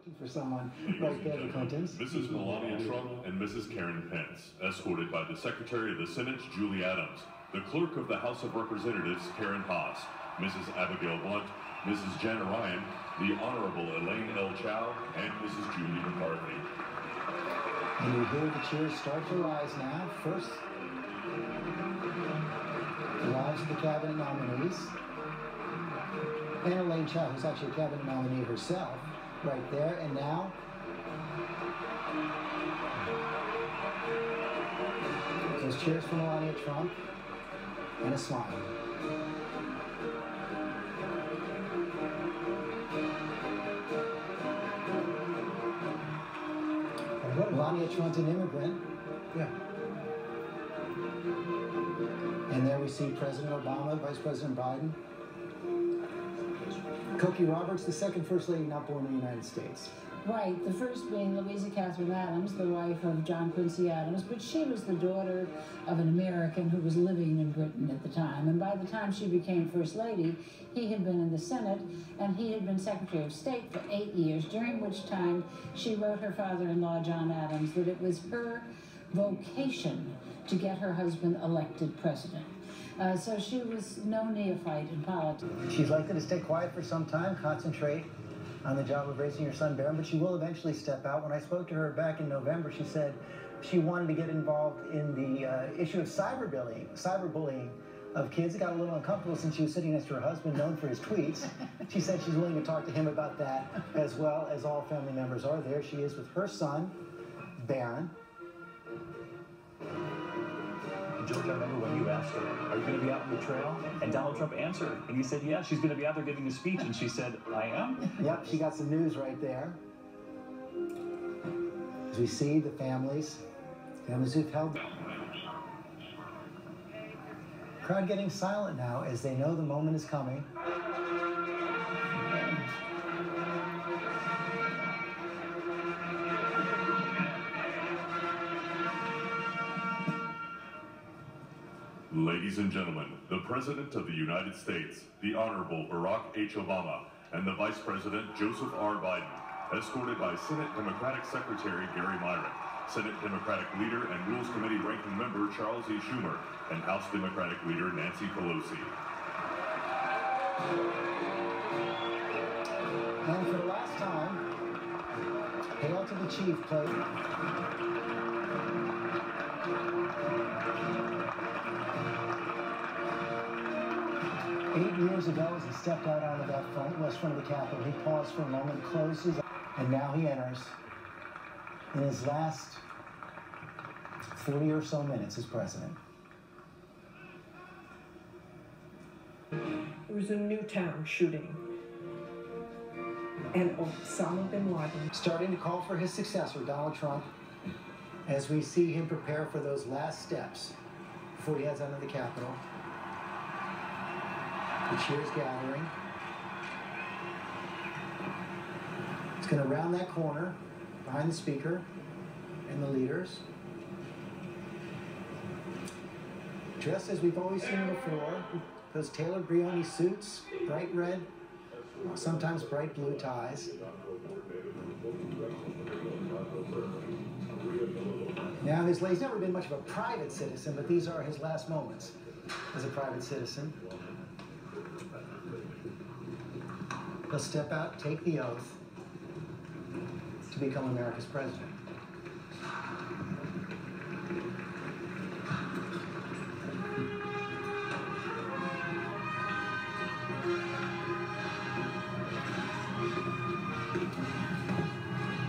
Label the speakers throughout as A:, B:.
A: looking for someone right there, the Clintons.
B: Mrs. Melania Trump and Mrs. Karen Pence, escorted by the Secretary of the Senate, Julie Adams, the Clerk of the House of Representatives, Karen Haas, Mrs. Abigail Blunt, Mrs. Jana Ryan, the Honorable Elaine L. Chow, and Mrs. Julie McCarthy.
A: And you hear the cheers start to rise now. First, the rise of the cabinet nominees. And Elaine Chow, who's actually a cabinet nominee herself, right there. And now, those cheers for Melania Trump and a smile. Melania Trump's an immigrant.
C: Yeah.
A: And there we see President Obama, Vice President Biden. Cokie Roberts, the second First Lady not born in the United States.
D: Right, the first being Louisa Catherine Adams, the wife of John Quincy Adams, but she was the daughter of an American who was living in Britain at the time. And by the time she became First Lady, he had been in the Senate, and he had been Secretary of State for 8 years, during which time she wrote her father-in-law, John Adams, that it was her vocation to get her husband elected president. So she was no neophyte in politics.
A: She's likely to stay quiet for some time, concentrate on the job of raising her son, Barron, but she will eventually step out. When I spoke to her back in November, she said she wanted to get involved in the issue of cyberbullying of kids. It got a little uncomfortable since she was sitting next to her husband, known for his tweets. She said she's willing to talk to him about that, as well as all family members are. There she is with her son, Barron.
C: George, I remember when you asked her, are you going to be out on the trail? And Donald Trump answered, and he said, yeah, she's going to be out there giving a speech. And she said, I am?
A: Yep, she got some news right there. As we see the families who've held. Crowd getting silent now as they know the moment is coming.
B: Ladies and gentlemen, the President of the United States, the Honorable Barack H. Obama, and the Vice President Joseph R. Biden, escorted by Senate Democratic Secretary Gary Myrick, Senate Democratic Leader and Rules Committee Ranking Member Charles E. Schumer, and House Democratic Leader Nancy Pelosi.
A: And for the last time, Hail to the Chief played. 8 years ago, as he stepped out onto that west front of the Capitol, he paused for a moment, closed his eyes, and now he enters in his last 40 or so minutes as president.
E: It was a Newtown shooting, and Osama bin Laden.
A: Starting to call for his successor, Donald Trump, as we see him prepare for those last steps before he heads out of the Capitol. The cheers gathering. It's going to round that corner behind the speaker and the leaders. Dressed as we've always seen before, those tailored Brioni suits, bright red, sometimes bright blue ties. Now, he's never been much of a private citizen, but these are his last moments as a private citizen. He'll step out, take the oath to become America's president.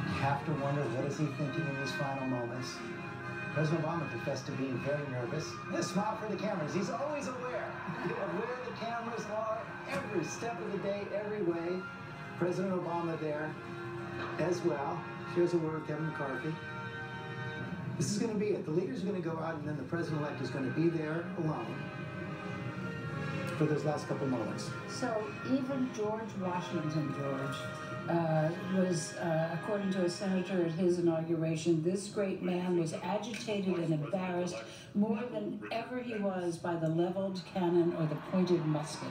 A: You have to wonder, what is he thinking in these final moments? President Obama confessed to being very nervous. And a smile for the cameras. He's always aware of where the cameras are every step of the day, every way. President Obama there as well. Shares a word with Kevin McCarthy. This is going to be it. The leaders are going to go out, and then the president-elect is going to be there alone for those last couple moments.
D: So even George Washington, was, according according to a senator at his inauguration, this great man was agitated and embarrassed more than ever he was by the leveled cannon or the pointed musket.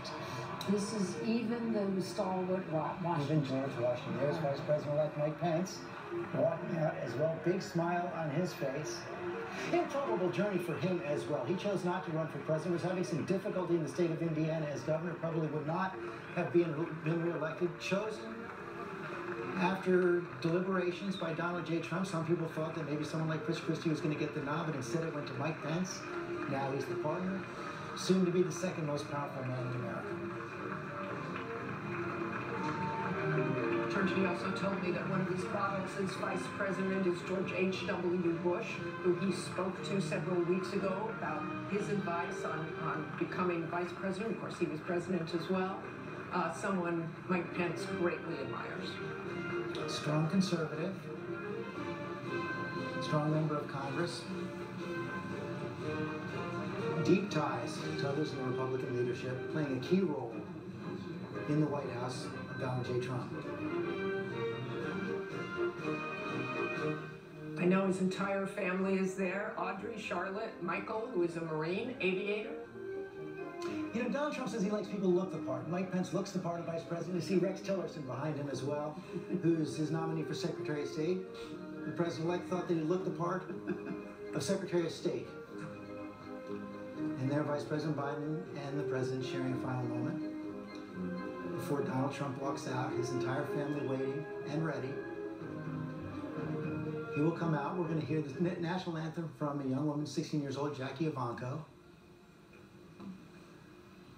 D: This is even the stalwart Washington.
A: Even George Washington. There's Vice President-elect Mike Pence walking out as well, big smile on his face. Improbable journey for him as well. He chose not to run for president, was having some difficulty in the state of Indiana as governor, probably would not have been re-elected. Chosen after deliberations by Donald J. Trump. Some people thought that maybe someone like Chris Christie was going to get the nod, but instead it went to Mike Pence. Now he's the partner, soon to be the second most powerful man in America.
E: He also told me that one of his fathers as vice president is George H.W. Bush, who he spoke to several weeks ago about his advice on becoming vice president. Of course, he was president as well. Someone Mike Pence greatly admires.
A: Strong conservative, strong member of Congress, deep ties to others in the Republican leadership, playing a key role in the White House of Donald J. Trump.
E: I know his entire family is there. Audrey, Charlotte, Michael, who is a Marine, aviator.
A: You know, Donald Trump says he likes people to look the part. Mike Pence looks the part of vice president. You see Rex Tillerson behind him as well, who's his nominee for Secretary of State. The president-elect thought that he looked the part of Secretary of State. And there, Vice President Biden and the president sharing a final moment. Before Donald Trump walks out, his entire family waiting and ready. He will come out. We're going to hear the national anthem from a young woman, 16 years old, Jackie Ivanko.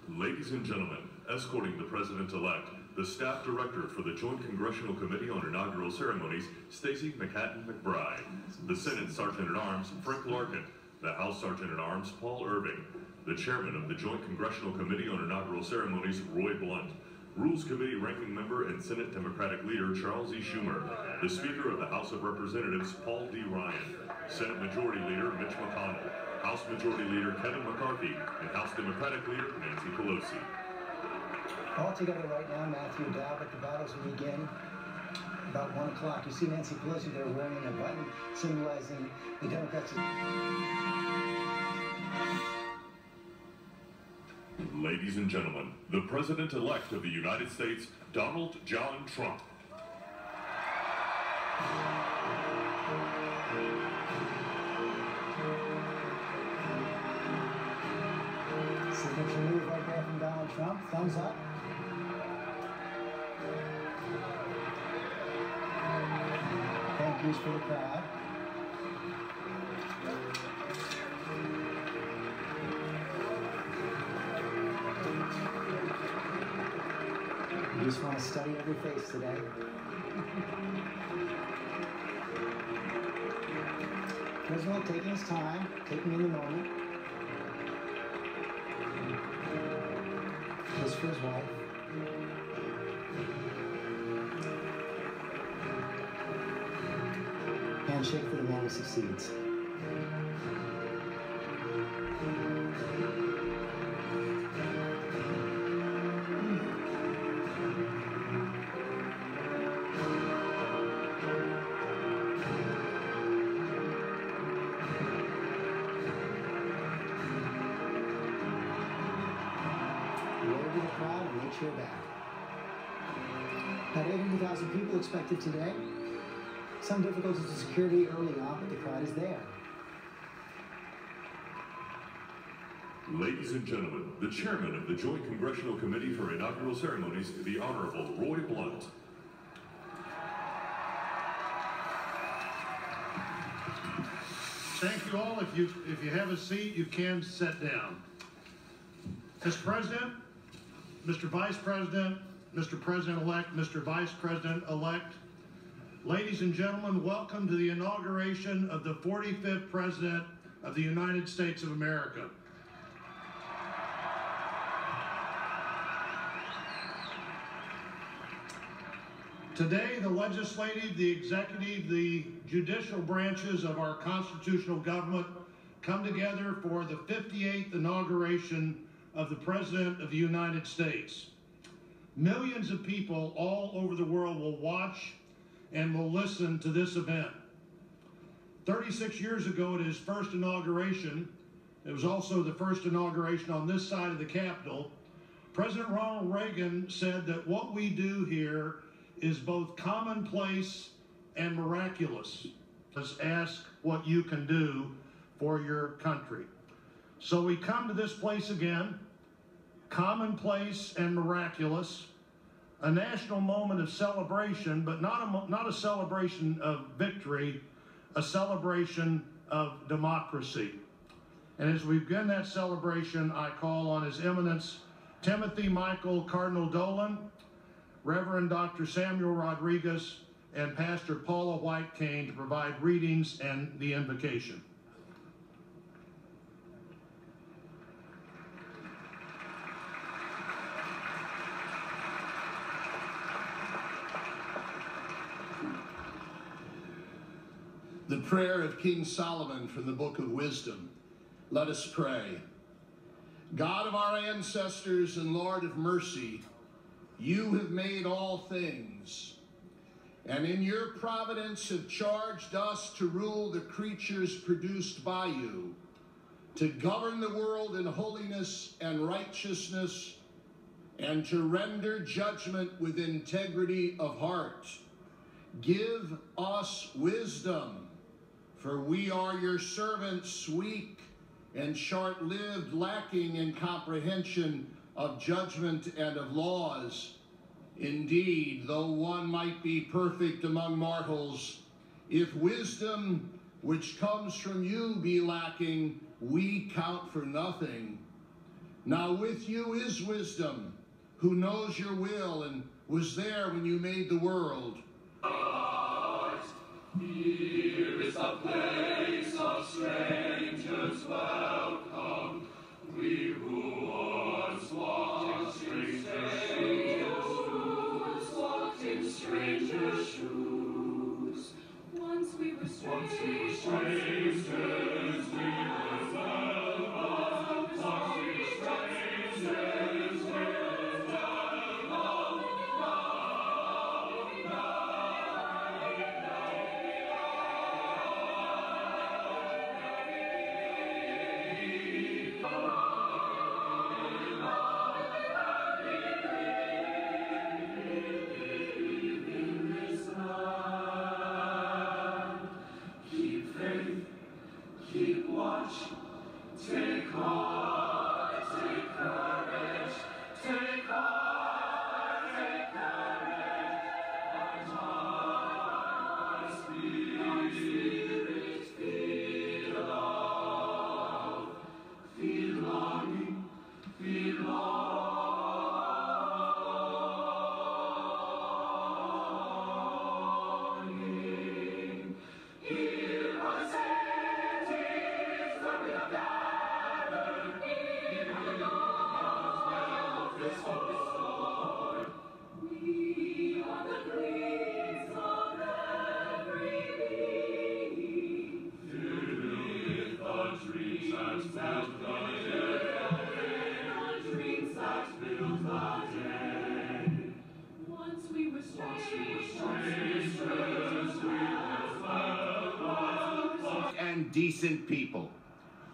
B: Ladies and gentlemen, escorting the President-elect, the Staff Director for the Joint Congressional Committee on Inaugural Ceremonies, Stacey McHatton McBride, the Senate Sergeant-at-Arms, Frank Larkin, the House Sergeant-at-Arms, Paul Irving, the Chairman of the Joint Congressional Committee on Inaugural Ceremonies, Roy Blunt, Rules Committee Ranking Member and Senate Democratic Leader Charles E. Schumer, the Speaker of the House of Representatives Paul D. Ryan, Senate Majority Leader Mitch McConnell, House Majority Leader Kevin McCarthy, and House Democratic Leader Nancy Pelosi.
A: All together right now, Matthew Dow, but the battles will begin about 1 o'clock. You see Nancy Pelosi there wearing a button symbolizing the Democrats.
B: Ladies and gentlemen, the President-elect of the United States, Donald John Trump.
A: Signature move right there from Donald Trump. Thumbs up. Thank yous for the crowd. You just want to study every face today. President taking his time, taking in the moment. Kiss for his wife. Handshake for the man who succeeds. To the crowd and make sure back. About 800,000 people expected today. Some difficulties with security early on, but the crowd is there.
B: Ladies and gentlemen, the Chairman of the Joint Congressional Committee for Inaugural Ceremonies, the Honorable Roy Blunt.
F: Thank you all. If you have a seat, you can sit down. Mr. President, Mr. Vice President, Mr. President-elect, Mr. Vice President-elect, ladies and gentlemen, welcome to the inauguration of the 45th President of the United States of America. Today, the legislative, the executive, the judicial branches of our constitutional government come together for the 58th inauguration of the President of the United States. Millions of people all over the world will watch and will listen to this event. 36 years ago at his first inauguration, it was also the first inauguration on this side of the Capitol, President Ronald Reagan said that what we do here is both commonplace and miraculous. Let's ask what you can do for your country. So we come to this place again, commonplace and miraculous, a national moment of celebration, but not a celebration of victory, a celebration of democracy. And as we begin that celebration, I call on His Eminence Timothy Michael Cardinal Dolan, Reverend Dr. Samuel Rodriguez, and Pastor Paula White Kane to provide readings and the invocation.
G: The prayer of King Solomon from the Book of Wisdom. Let us pray. God of our ancestors and Lord of mercy, you have made all things, and in your providence have charged us to rule the creatures produced by you, to govern the world in holiness and righteousness, and to render judgment with integrity of heart. Give us wisdom, for we are your servants, weak and short-lived, lacking in comprehension of judgment and of laws. Indeed, though one might be perfect among mortals, if wisdom which comes from you be lacking, we count for nothing. Now with you is wisdom, who knows your will and was there when you made the world.
H: Here is a place of strangers welcome, we who once walked in strangers' shoes. Once we were strangers, we were welcome. Once we were strangers, we were welcome. Keep watch, take heart, take courage, take heart, take courage. Our spirit feel love, feel longing, feel longing. Hear us we are the dreams of every being. With the dreams that build the day. The dreams that build the day. Once we were strangers, we were welcome.
I: And decent people.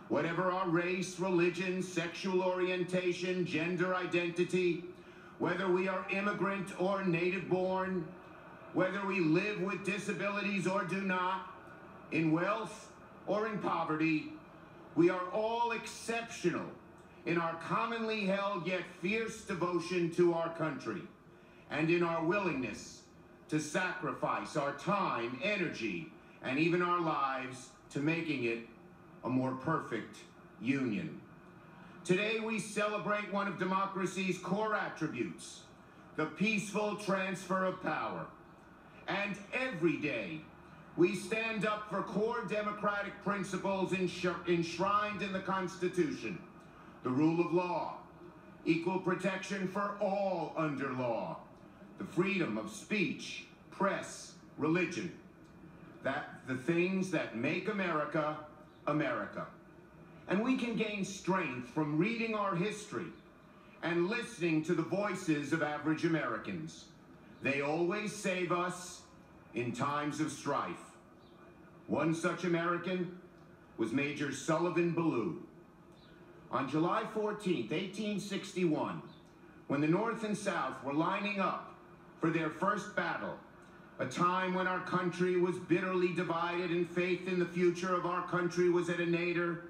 I: Whatever our race, religion, sexual orientation, gender identity, whether we are immigrant or native born, whether we live with disabilities or do not, in wealth or in poverty, we are all exceptional in our commonly held yet fierce devotion to our country and in our willingness to sacrifice our time, energy, and even our lives to making it a more perfect union. Today we celebrate one of democracy's core attributes, the peaceful transfer of power. And every day we stand up for core democratic principles enshrined in the Constitution, the rule of law, equal protection for all under law, the freedom of speech, press, religion, the things that make America, America. And we can gain strength from reading our history and listening to the voices of average Americans. They always save us, in times of strife. One such American was Major Sullivan Ballou. On July 14, 1861, when the North and South were lining up for their first battle, a time when our country was bitterly divided and faith in the future of our country was at a nadir,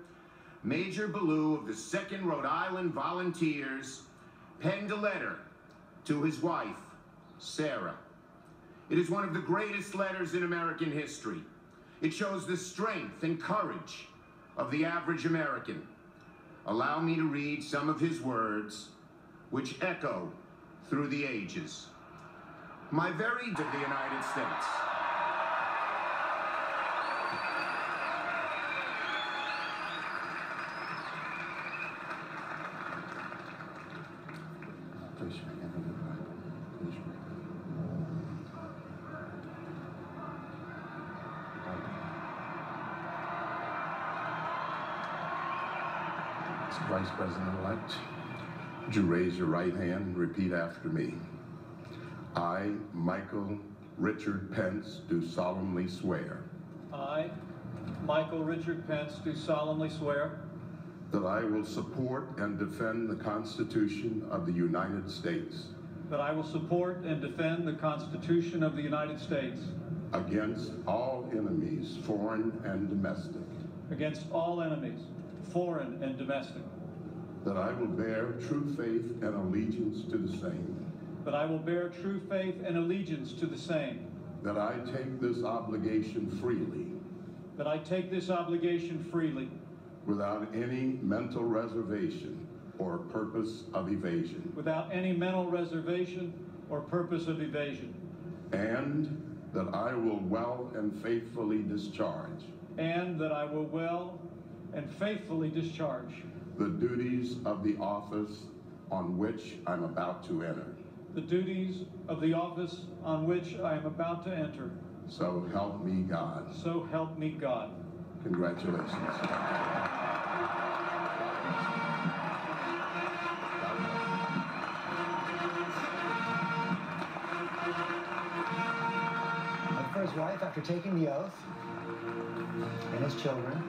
I: Major Ballou of the 2nd Rhode Island Volunteers penned a letter to his wife, Sarah. It is one of the greatest letters in American history. It shows the strength and courage of the average American. Allow me to read some of his words, which echo through the ages. My very of the United States.
G: Please your hand on the Bible. Please your Mr. Vice President-elect, would you raise your right hand and repeat after me? I, Michael Richard Pence, do solemnly swear
J: I, Michael Richard Pence, do solemnly swear
G: that I will support and defend the Constitution of the United States
J: that I will support and defend the Constitution of the United States
G: against all enemies, foreign and domestic,
J: against all enemies, foreign and domestic,
G: that I will bear true faith and allegiance to the same,
J: that I will bear true faith and allegiance to the same,
G: that I take this obligation freely,
J: that I take this obligation freely,
G: without any mental reservation or purpose of evasion,
J: without any mental reservation or purpose of evasion,
G: and that I will well and faithfully discharge
J: and that I will well and faithfully discharge
G: the duties of the office on which I'm about to enter.
J: the duties of the office on which I am about to enter.
G: So help me God.
J: So help me God.
G: Congratulations.
A: And for his wife, after taking the oath, and his children,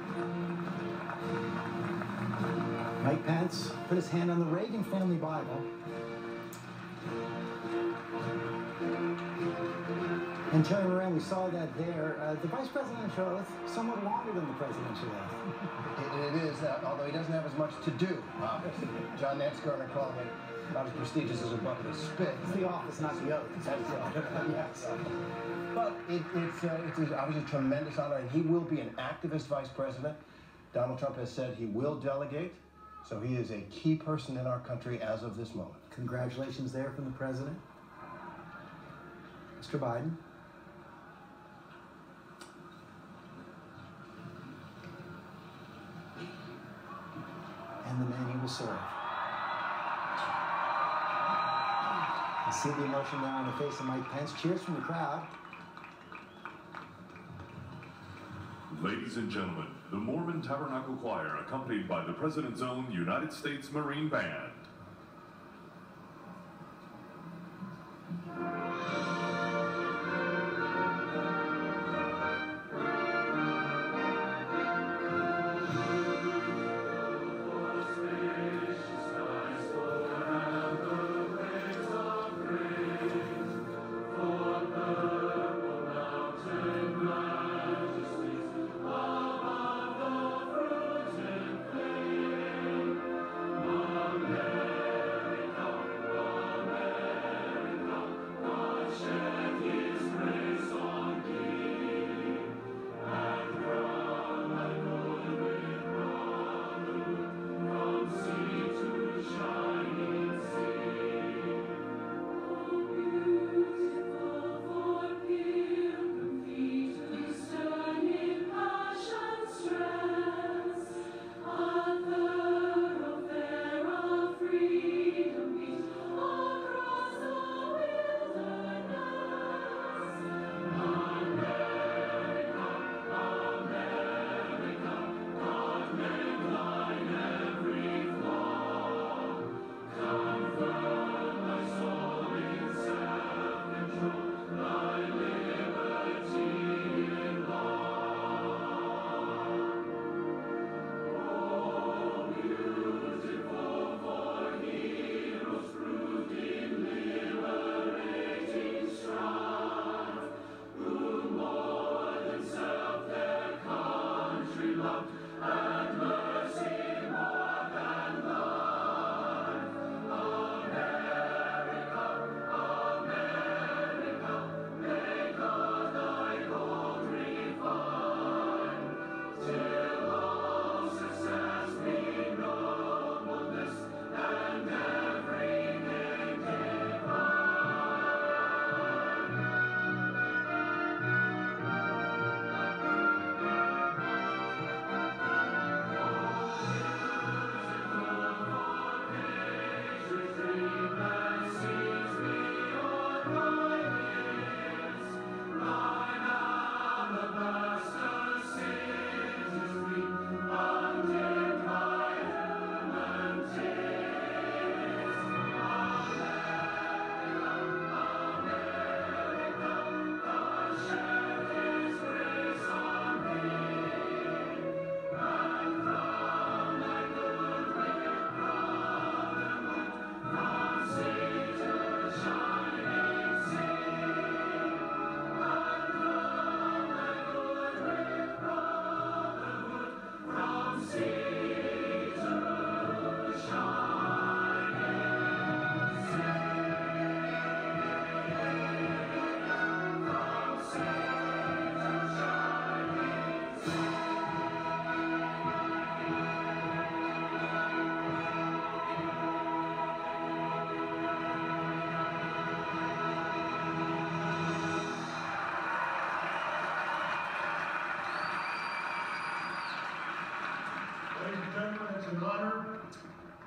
A: Mike Pence put his hand on the Reagan family Bible and turning around, we saw that there. The vice presidential oath somewhat longer than the presidential oath.
K: It is, although he doesn't have as much to do. John Nance Garner calling it not as prestigious as a bucket of spit.
A: It's the office, not the oath.
K: That's yes. But it's obviously a tremendous honor, and he will be an activist vice president. Donald Trump has said he will delegate, so he is a key person in our country as of this moment.
A: Congratulations there from the president. Mr. Biden. And the man he will serve. I see the emotion now on the face of Mike Pence. Cheers from the crowd.
B: Ladies and gentlemen, the Mormon Tabernacle Choir, accompanied by the President's own United States Marine Band.
H: Amen.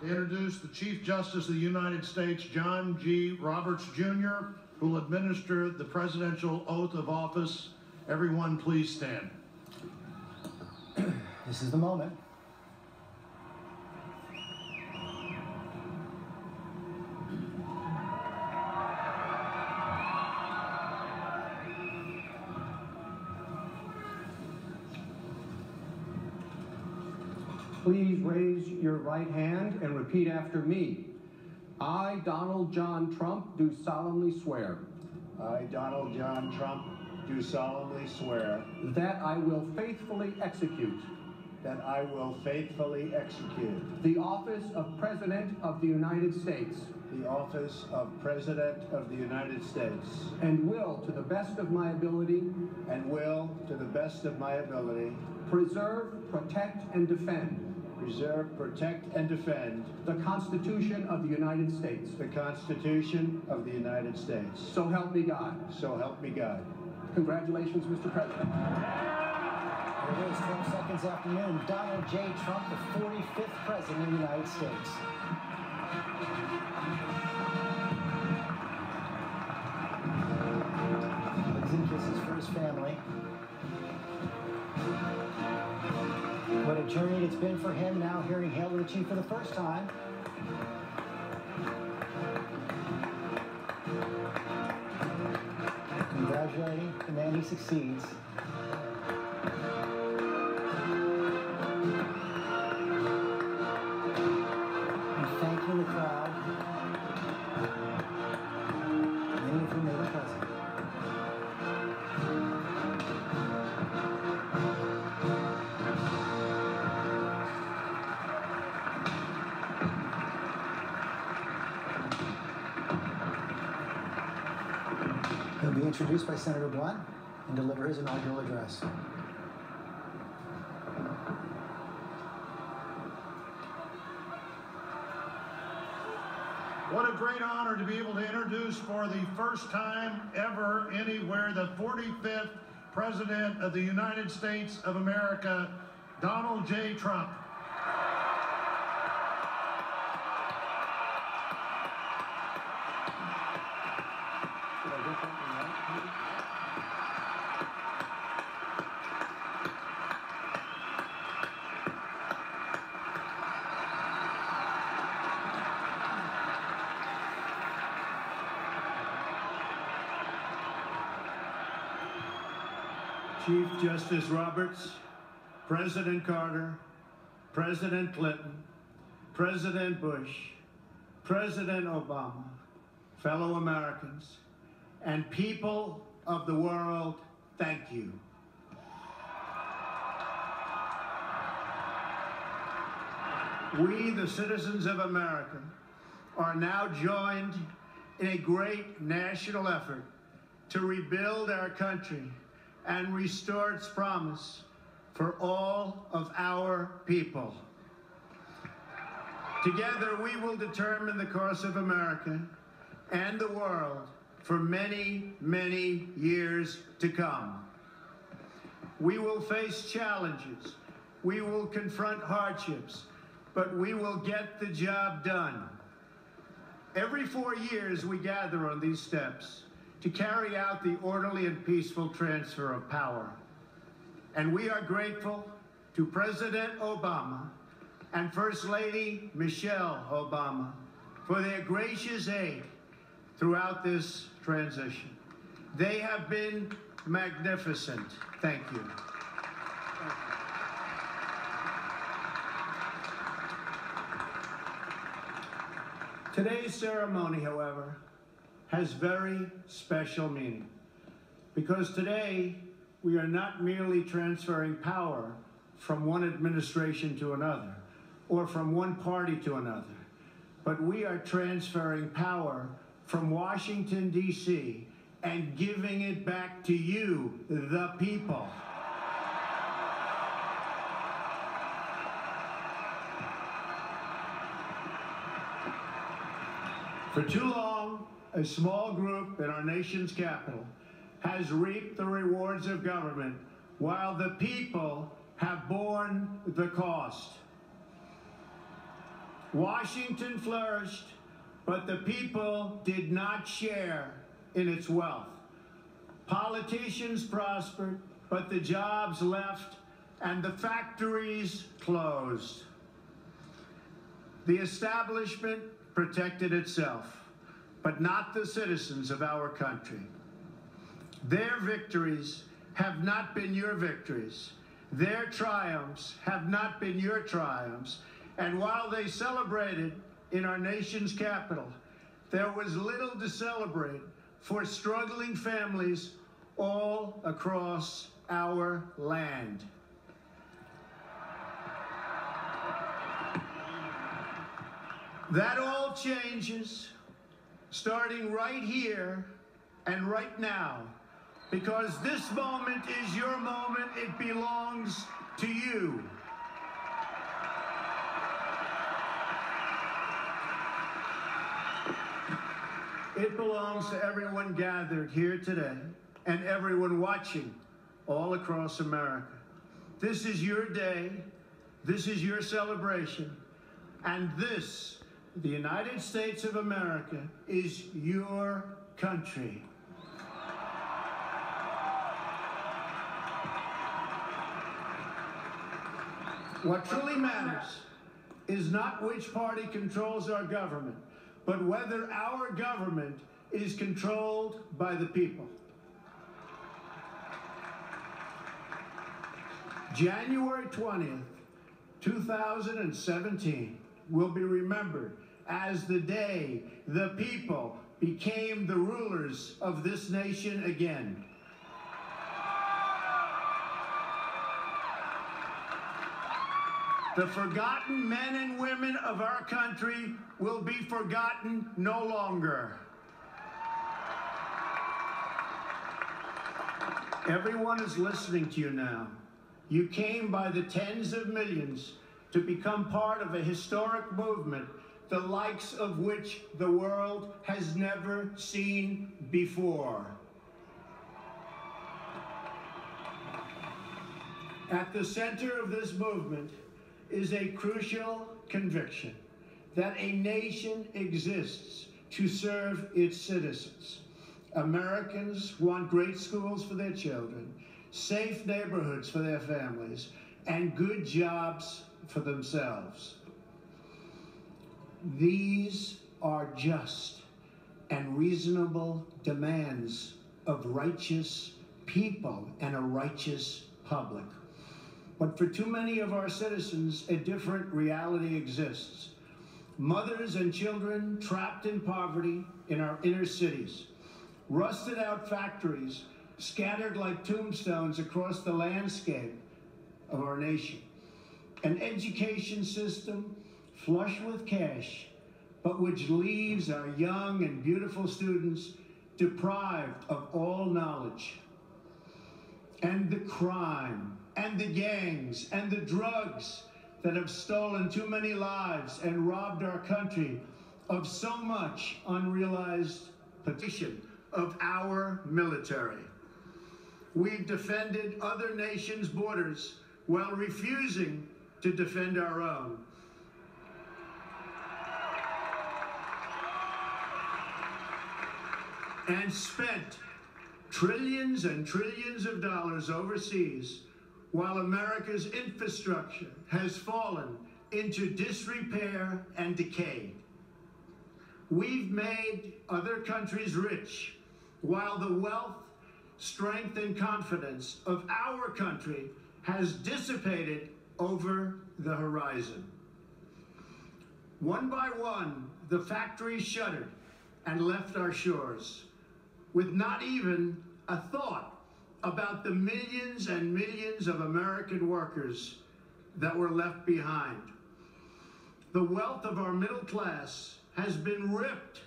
F: to introduce the Chief Justice of the United States, John G. Roberts, Jr., who will administer the presidential oath of office. Everyone, please stand.
A: This is the moment.
L: Please raise your right hand and repeat after me. I, Donald John Trump, do solemnly swear.
M: I, Donald John Trump, do solemnly swear
L: that I will faithfully execute
M: that I will faithfully execute
L: the office of President of the United States
M: the office of President of the United States
L: and will, to the best of my ability, preserve, protect, and defend the Constitution of the United States.
M: The Constitution of the United States.
L: So help me God.
M: So help me God.
L: Congratulations, Mr. President.
A: It is 12 seconds after noon. Donald J. Trump, the 45th President of the United States. Hugs and kisses for his family. What a journey it's been for him, now hearing Hail to the Chief for the first time. Congratulating the man he succeeds. And thanking the crowd. Many of whom made him president. He'll be introduced by Senator Blunt and deliver his inaugural address.
F: What a great honor to be able to introduce for the first time ever anywhere the 45th President of the United States of America, Donald J. Trump.
M: Chief Justice Roberts, President Carter, President Clinton, President Bush, President Obama, fellow Americans, and people of the world, thank you. We, the citizens of America, are now joined in a great national effort to rebuild our country and restore its promise for all of our people. Together, we will determine the course of America and the world for many, many years to come. We will face challenges, we will confront hardships, but we will get the job done. Every 4 years, we gather on these steps to carry out the orderly and peaceful transfer of power. And we are grateful to President Obama and First Lady Michelle Obama for their gracious aid throughout this transition. They have been magnificent. Thank you. Today's ceremony, however, has very special meaning, because today we are not merely transferring power from one administration to another or from one party to another, but we are transferring power from Washington, D.C. and giving it back to you, the people. For too long, a small group in our nation's capital has reaped the rewards of government while the people have borne the cost. Washington flourished, but the people did not share in its wealth. Politicians prospered, but the jobs left and the factories closed. The establishment protected itself, but not the citizens of our country. Their victories have not been your victories. Their triumphs have not been your triumphs. And while they celebrated in our nation's capital, there was little to celebrate for struggling families all across our land. That all changes starting right here and right now, because this moment is your moment. It belongs to you. It belongs to everyone gathered here today and everyone watching all across America. This is your day. This is your celebration. And this, the United States of America, is your country. What truly matters is not which party controls our government, but whether our government is controlled by the people. January 20th, 2017 will be remembered as the day the people became the rulers of this nation again. The forgotten men and women of our country will be forgotten no longer. Everyone is listening to you now. You came by the tens of millions to become part of a historic movement, the likes of which the world has never seen before. At the center of this movement is a crucial conviction that a nation exists to serve its citizens. Americans want great schools for their children, safe neighborhoods for their families, and good jobs for themselves. These are just and reasonable demands of righteous people and a righteous public. But for too many of our citizens, a different reality exists. Mothers and children trapped in poverty in our inner cities, rusted out factories scattered like tombstones across the landscape of our nation, an education system flush with cash, but which leaves our young and beautiful students deprived of all knowledge. And the crime, and the gangs, and the drugs that have stolen too many lives and robbed our country of so much unrealized potential of our military. We've defended other nations' borders while refusing to defend our own. And spent trillions and trillions of dollars overseas while America's infrastructure has fallen into disrepair and decay. We've made other countries rich while the wealth, strength, and confidence of our country has dissipated over the horizon. One by one, the factories shuttered and left our shores, with not even a thought about the millions and millions of American workers that were left behind. The wealth of our middle class has been ripped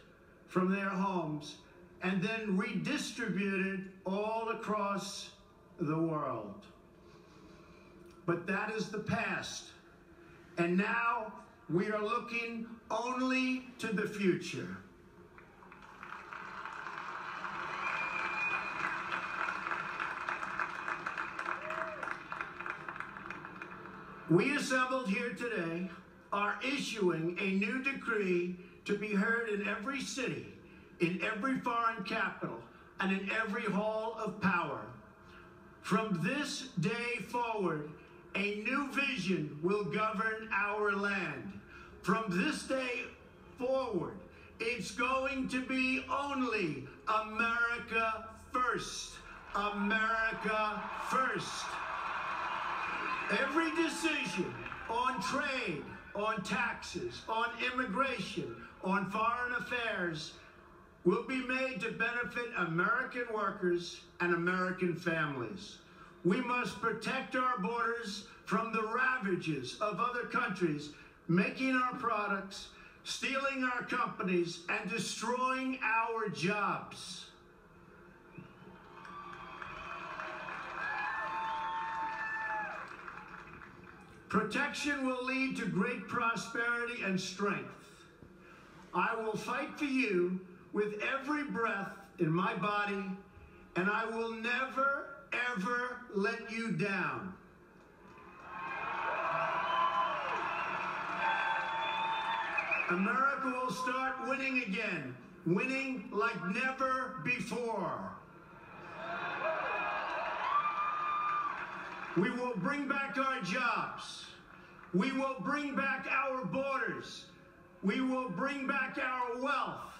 M: from their homes and then redistributed all across the world. But that is the past, and now we are looking only to the future. We assembled here today are issuing a new decree to be heard in every city, in every foreign capital, and in every hall of power. From this day forward, a new vision will govern our land. From this day forward, it's going to be only America first. America first. Every decision on trade, on taxes, on immigration, on foreign affairs will be made to benefit American workers and American families. We must protect our borders from the ravages of other countries making our products, stealing our companies, and destroying our jobs. Protection will lead to great prosperity and strength. I will fight for you with every breath in my body, and I will never, ever let you down. America will start winning again, winning like never before. We will bring back our jobs. We will bring back our borders. We will bring back our wealth.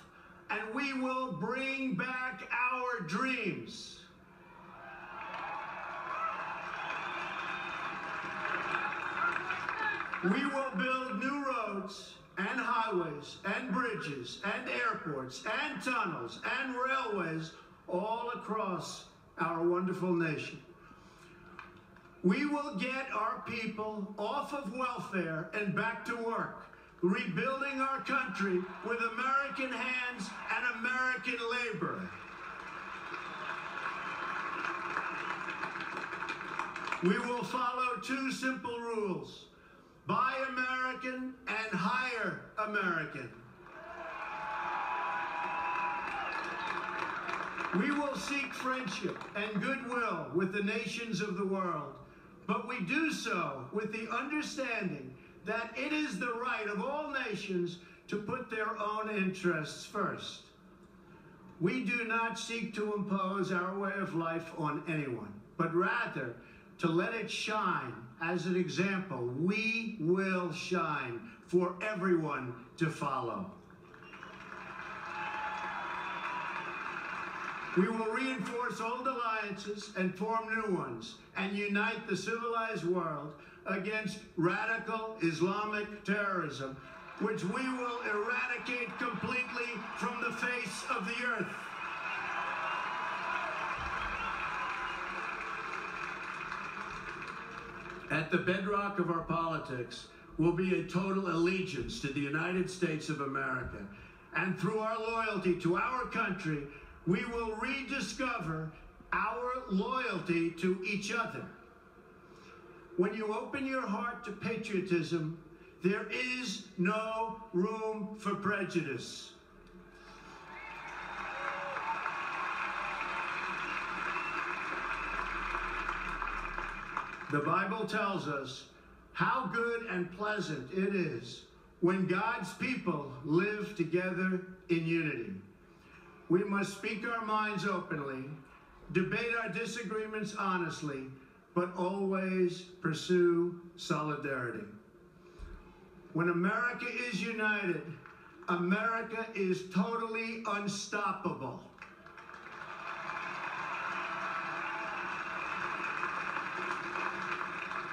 M: And we will bring back our dreams. We will build new roads and highways and bridges and airports and tunnels and railways all across our wonderful nation. We will get our people off of welfare and back to work, rebuilding our country with American hands and American labor. We will follow two simple rules: buy American and hire American. We will seek friendship and goodwill with the nations of the world, but we do so with the understanding that it is the right of all nations to put their own interests first. We do not seek to impose our way of life on anyone, but rather to let it shine as an example. We will shine for everyone to follow. We will reinforce old alliances and form new ones and unite the civilized world against radical Islamic terrorism, which we will eradicate completely from the face of the earth. At the bedrock of our politics will be a total allegiance to the United States of America. And through our loyalty to our country, we will rediscover our loyalty to each other. When you open your heart to patriotism, there is no room for prejudice. The Bible tells us how good and pleasant it is when God's people live together in unity. We must speak our minds openly, debate our disagreements honestly, but always pursue solidarity. When America is united, America is totally unstoppable.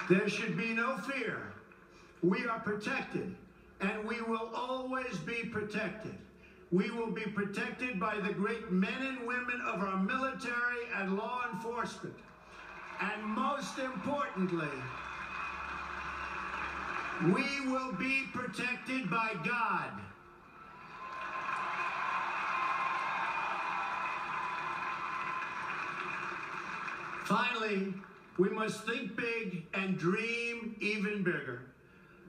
M: There should be no fear. We are protected, and we will always be protected. We will be protected by the great men and women of our military and law enforcement. And most importantly, we will be protected by God. Finally, we must think big and dream even bigger.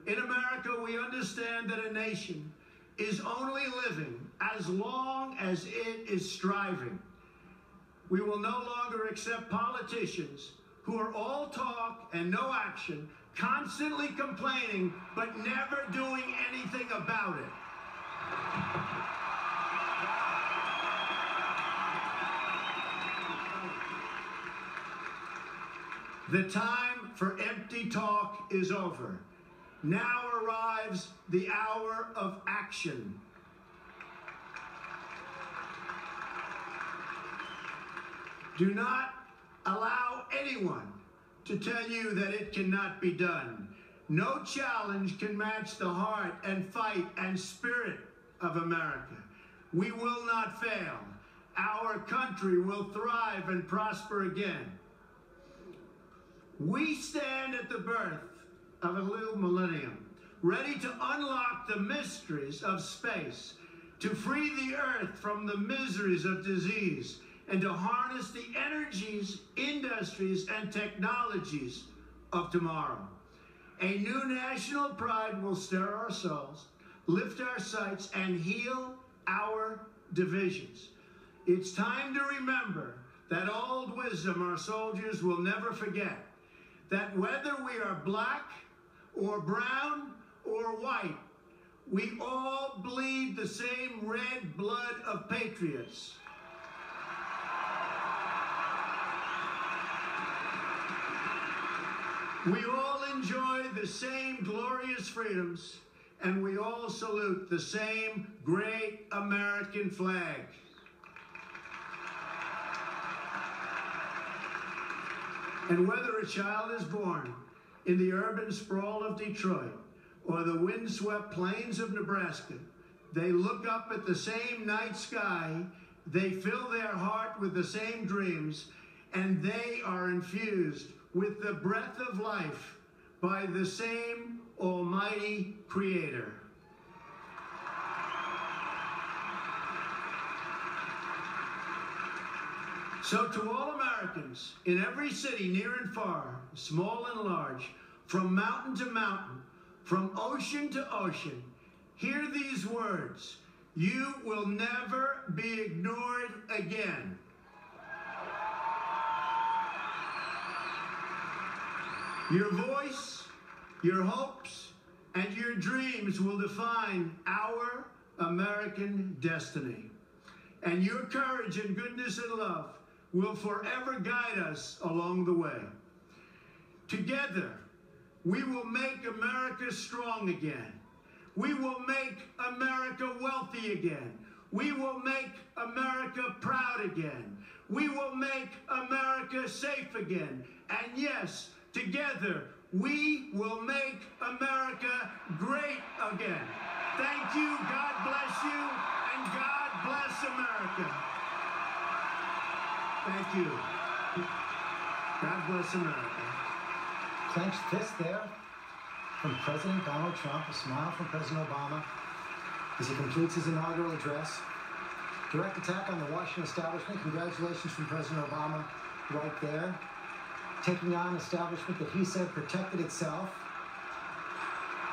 M: In America, we understand that a nation is only living as long as it is striving. We will no longer accept politicians who are all talk and no action, constantly complaining, but never doing anything about it. The time for empty talk is over. Now arrives the hour of action. Do not allow anyone to tell you that it cannot be done. No challenge can match the heart and fight and spirit of America. We will not fail. Our country will thrive and prosper again. We stand at the birth of a new millennium, ready to unlock the mysteries of space, to free the earth from the miseries of disease, and to harness the energies, industries, and technologies of tomorrow. A new national pride will stir our souls, lift our sights, and heal our divisions. It's time to remember that old wisdom our soldiers will never forget, that whether we are black or brown or white, we all bleed the same red blood of patriots. We all enjoy the same glorious freedoms, and we all salute the same great American flag. And whether a child is born in the urban sprawl of Detroit or the windswept plains of Nebraska, they look up at the same night sky, they fill their heart with the same dreams, and they are infused with the breath of life by the same almighty Creator. So to all Americans in every city, near and far, small and large, from mountain to mountain, from ocean to ocean, hear these words: you will never be ignored again. Your voice, your hopes, and your dreams will define our American destiny. And your courage and goodness and love will forever guide us along the way. Together, we will make America strong again. We will make America wealthy again. We will make America proud again. We will make America safe again. And yes, together, we will make America great again. Thank you, God bless you, and God bless America. Thank you. God bless America.
A: Clenched fist there from President Donald Trump, a smile from President Obama as he completes his inaugural address. Direct attack on the Washington establishment. Congratulations from President Obama right there. Taking on an establishment that he said protected itself.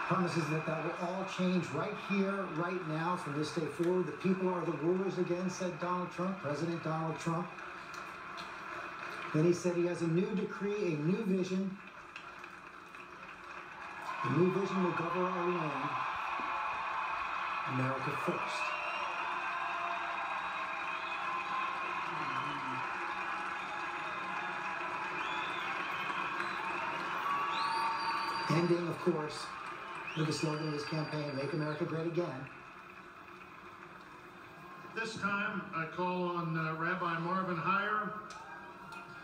A: Promises that will all change right here, right now, from this day forward. The people are the rulers again, said Donald Trump, President Donald Trump. Then he said he has a new decree, a new vision. The new vision will govern our land. America first. Ending, of course, with the slogan of his campaign, Make America Great Again.
F: This time, I call on Rabbi Marvin Heyer,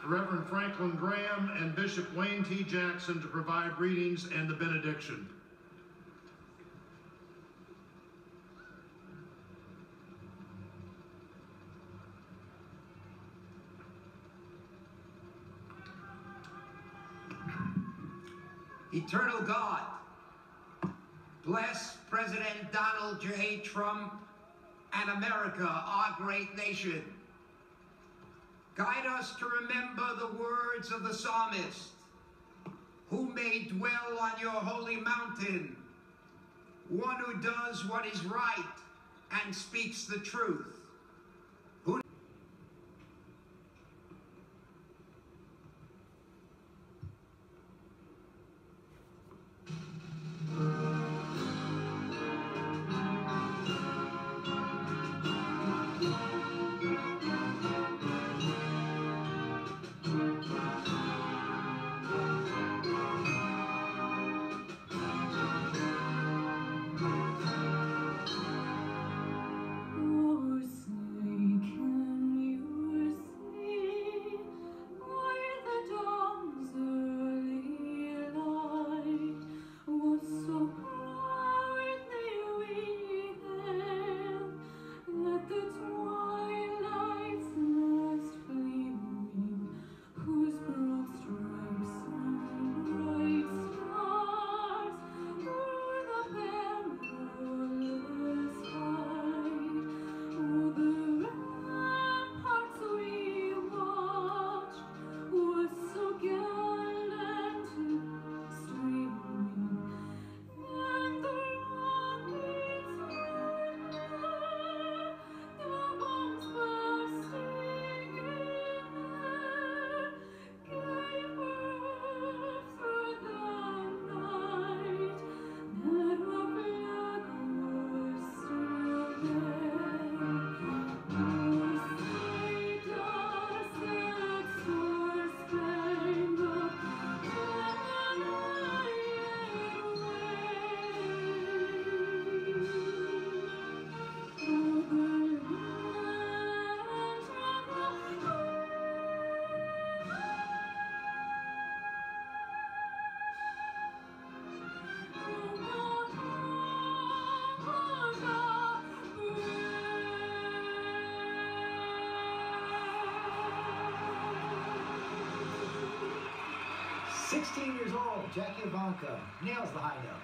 F: Reverend Franklin Graham, and Bishop Wayne T. Jackson to provide readings and the benediction.
N: Eternal God, bless President Donald J. Trump and America, our great nation. Guide us to remember the words of the psalmist, who may dwell on your holy mountain, one who does what is right and speaks the truth.
A: 16 years old, Jackie Ivanka nails the high note.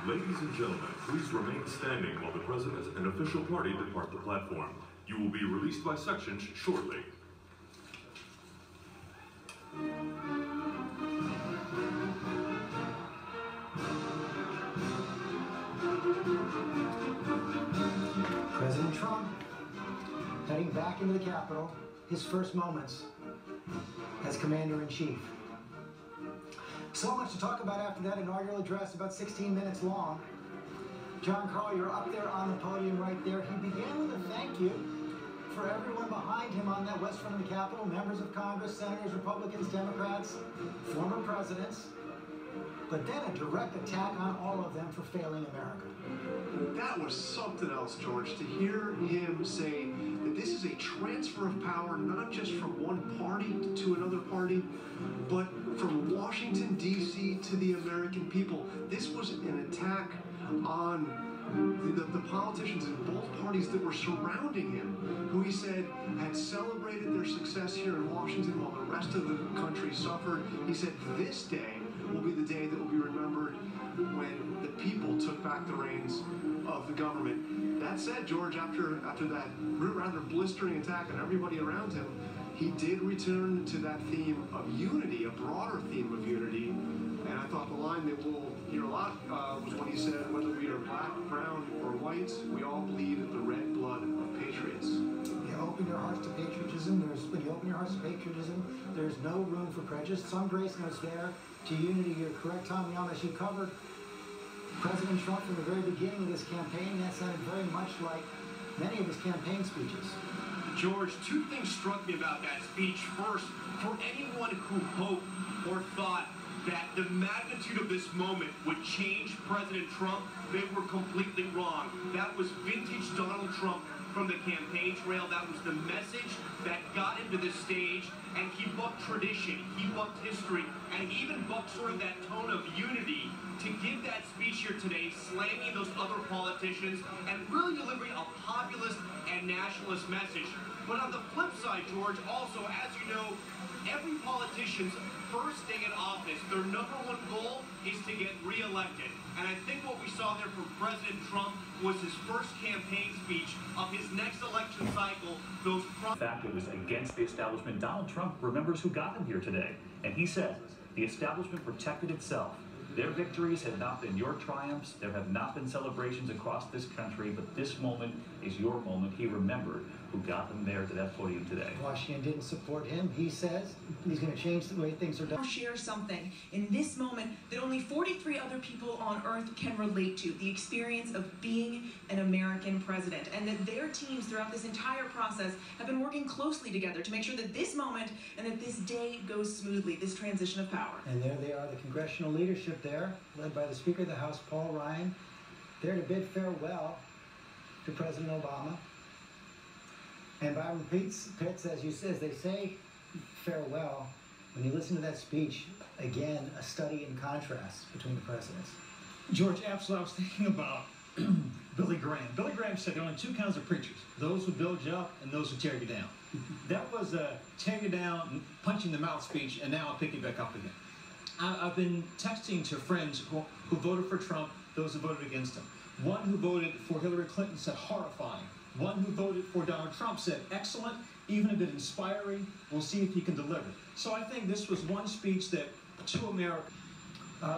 B: Ladies and gentlemen, please remain standing while the President and official party depart the platform. You will be released by sections shortly.
A: President Trump heading back into the Capitol, his first moments as Commander-in-Chief. So much to talk about after that inaugural address, about 16 minutes long. John Carl, you're up there on the podium right there. He began with a thank you for everyone behind him on that west front of the Capitol, members of Congress, senators, Republicans, Democrats, former presidents, but then a direct attack on all of them for failing America.
O: That was something else, George, to hear him say that this is a transfer of power, not just from one party to another party, but from Washington, D.C. to the American people. This was an attack on the politicians in both parties that were surrounding him, who he said had celebrated their success here in Washington while the rest of the country suffered. He said this day will be the day that will be remembered when the people took back the reins of the government. That said, George, after that rather blistering attack on everybody around him, he did return to that theme of unity, a broader theme of unity. And I thought the line that we'll hear a lot was when he said, whether we are black, brown, or white, we all bleed the red blood of patriots.
A: You open your hearts to patriotism. When you open your hearts to patriotism, there's no room for prejudice. Some grace notes there to unity. You're correct, Tom Yamas. You covered President Trump from the very beginning of this campaign. That sounded very much like many of his campaign speeches.
P: George, two things struck me about that speech. First, for anyone who hoped or thought that the magnitude of this moment would change President Trump, they were completely wrong. That was vintage Donald Trump from the campaign trail. That was the message that got him to this stage, and he bucked tradition, he bucked history, and he even bucked sort of that tone of unity to give that speech here today, slamming those other politicians and really delivering a populist and nationalist message. But on the flip side, George, also, as you know, every politician's first day in office, their #1 goal is to get reelected. And I think what we saw there from President Trump was his first campaign speech of his next election cycle. The
C: fact it was against the establishment. Donald Trump remembers who got him here today. And he said, the establishment protected itself. Their victories have not been your triumphs. There have not been celebrations across this country, but this moment is your moment. He remembered who got them there to that podium today.
A: Washington didn't support him. He says he's going to change the way things are done.
Q: Share something in this moment that only 43 other people on Earth can relate to, the experience of being an American president, and that their teams throughout this entire process have been working closely together to make sure that this moment and that this day goes smoothly, this transition of power.
A: And there they are, the congressional leadership there, led by the Speaker of the House, Paul Ryan, there to bid farewell to President Obama. And Byron Pitts, as you said, as they say farewell, when you listen to that speech, again, a study in contrast between the presidents.
R: George, absolutely. I was thinking about Billy Graham. Billy Graham said there are only two kinds of preachers, those who build you up and those who tear you down. That was a tear you down, punch in the mouth speech, and now I'll pick you back up again. I've been texting to friends who voted for Trump, those who voted against him. One who voted for Hillary Clinton said horrifying. One who voted for Donald Trump said excellent, even a bit inspiring. We'll see if he can deliver. So I think this was one speech that to America.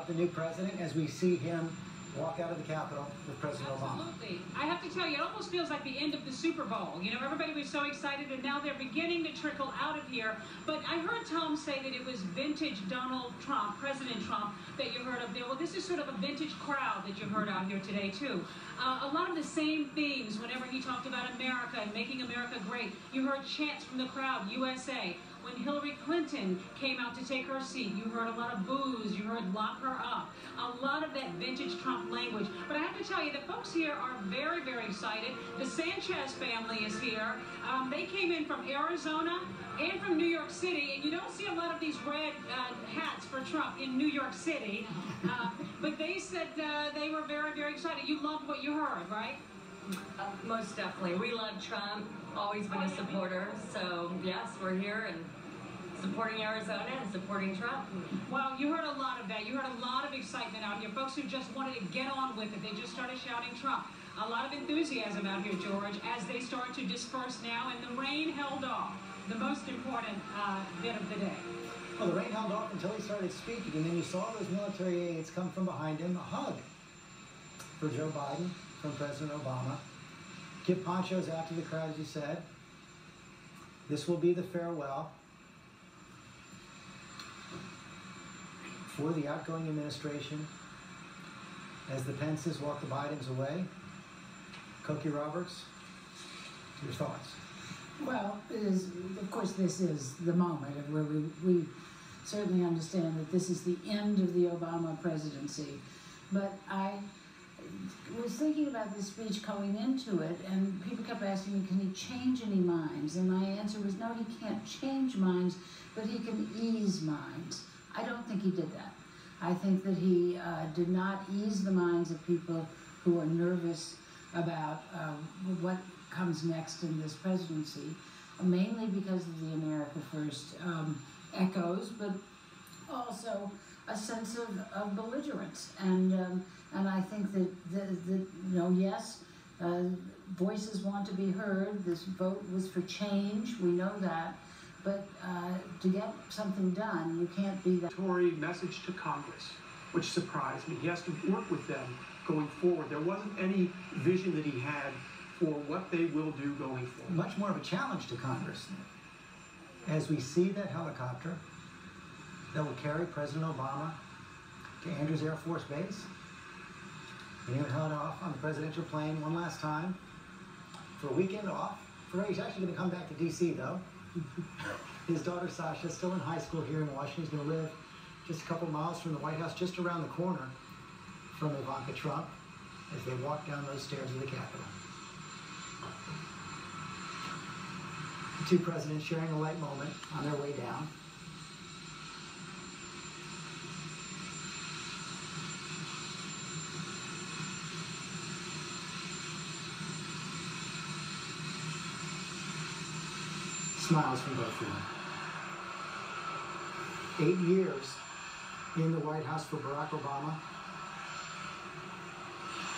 A: The new president, as we see him walk out of the Capitol with President Obama.
S: Absolutely. I have to tell you, it almost feels like the end of the Super Bowl. You know, everybody was so excited, and now they're beginning to trickle out of here. But I heard Tom say that it was vintage Donald Trump, President Trump, that you heard of there. Well, this is sort of a vintage crowd that you heard out here today, too. A lot of the same themes whenever he talked about America and making America great. You heard chants from the crowd, USA. When Hillary Clinton came out to take her seat, you heard a lot of boos, you heard lock her up, a lot of that vintage Trump language. But I have to tell you, the folks here are very, very excited. The Sanchez family is here. They came in from Arizona and from New York City, and you don't see a lot of these red hats for Trump in New York City. But they said they were very, very excited. You loved what you heard, right?
T: Most definitely. We love Trump, always been a supporter. So, yes, we're here and supporting Arizona and supporting Trump.
S: Well, you heard a lot of that. You heard a lot of excitement out here. Folks who just wanted to get on with it. They just started shouting Trump. A lot of enthusiasm out here, George, as they start to disperse now, and the rain held off. The most important bit of the day.
A: Well, the rain held off until he started speaking, and then you saw those military aides come from behind him, a hug for Joe Biden from President Obama. Give ponchos out to the crowd, as you said. This will be the farewell for the outgoing administration as the Pences walk the Bidens away. Cokie Roberts, your thoughts?
D: Well, it is, of course, this is the moment where we certainly understand that this is the end of the Obama presidency. But I was thinking about this speech going into it, and people kept asking me, can he change any minds? And my answer was, no, he can't change minds, but he can ease minds. I don't think he did that. I think that he did not ease the minds of people who are nervous about what comes next in this presidency, mainly because of the America First echoes, but also a sense of belligerence. And I think that yes, voices want to be heard. This vote was for change. We know that. But to get something done, you can't be that.
U: Tory message to Congress, which surprised me. He has to work with them going forward. There wasn't any vision that he had for what they will do going forward.
A: Much more of a challenge to Congress. As we see that helicopter that will carry President Obama to Andrews Air Force Base, and he held off on the presidential plane one last time for a weekend off. He's actually going to come back to D.C., though. His daughter Sasha is still in high school here in Washington. He's going to live just a couple miles from the White House, just around the corner from Ivanka Trump, as they walk down those stairs of the Capitol. The two presidents sharing a light moment on their way down. Smiles from both of them. 8 years in the White House for Barack Obama.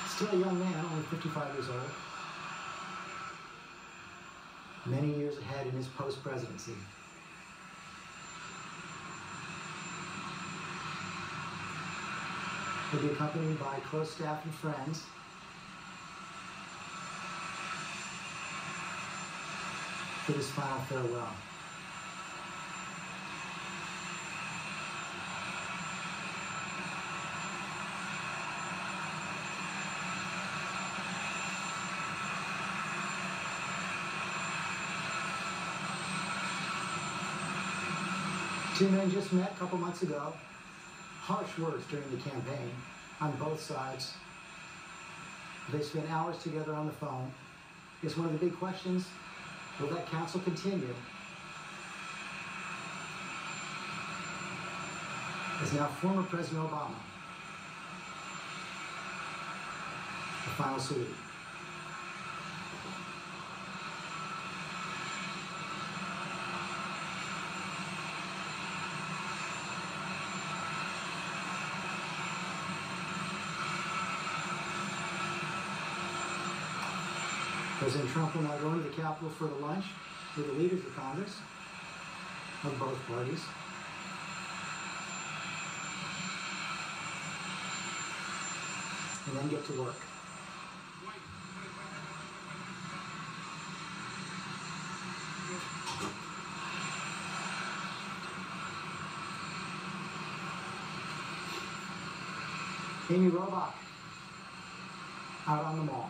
A: Still a young man, only 55 years old. Many years ahead in his post-presidency. He'll be accompanied by close staff and friends. For this final farewell. Two men just met a couple months ago. Harsh words during the campaign on both sides. They spent hours together on the phone. It's one of the big questions. Will that council continue? As now former President Obama, the final salute. President Trump will now go into the Capitol for the lunch with the leaders of Congress of both parties. And then get to work. Amy Robach out on the mall.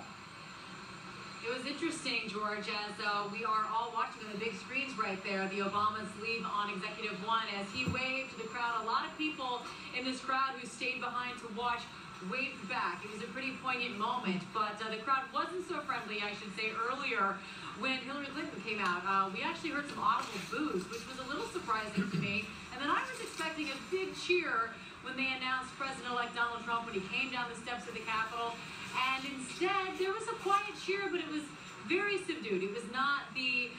V: It was interesting, George, as we are all watching on the big screens right there, the Obamas leave on Executive One as he waved to the crowd. A lot of people in this crowd who stayed behind to watch waved back. It was a pretty poignant moment, but the crowd wasn't so friendly, I should say, earlier when Hillary Clinton came out. We actually heard some audible boos, which was a little surprising to me. And then I was expecting a big cheer when they announced President-elect Donald Trump when he came down the steps of the Capitol. And instead, there was a quiet cheer, but it was very subdued. It was not the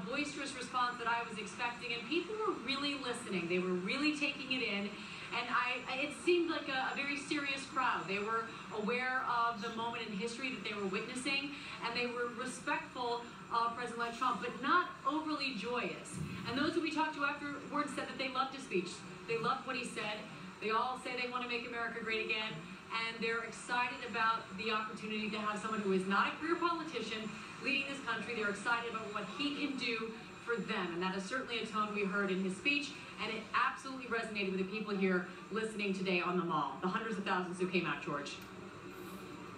V: boisterous response that I was expecting, and people were really listening. They were really taking it in, and it seemed like a very serious crowd. They were aware of the moment in history that they were witnessing, and they were respectful of President-elect Trump, but not overly joyous. And those that we talked to afterwards said that they loved his speech. They loved what he said. They all say they want to make America great again, and they're excited about the opportunity to have someone who is not a career politician leading this country. They're excited about what he can do for them, and that is certainly a tone we heard in his speech, and it absolutely resonated with the people here listening today on the Mall, the hundreds of thousands who came out, George.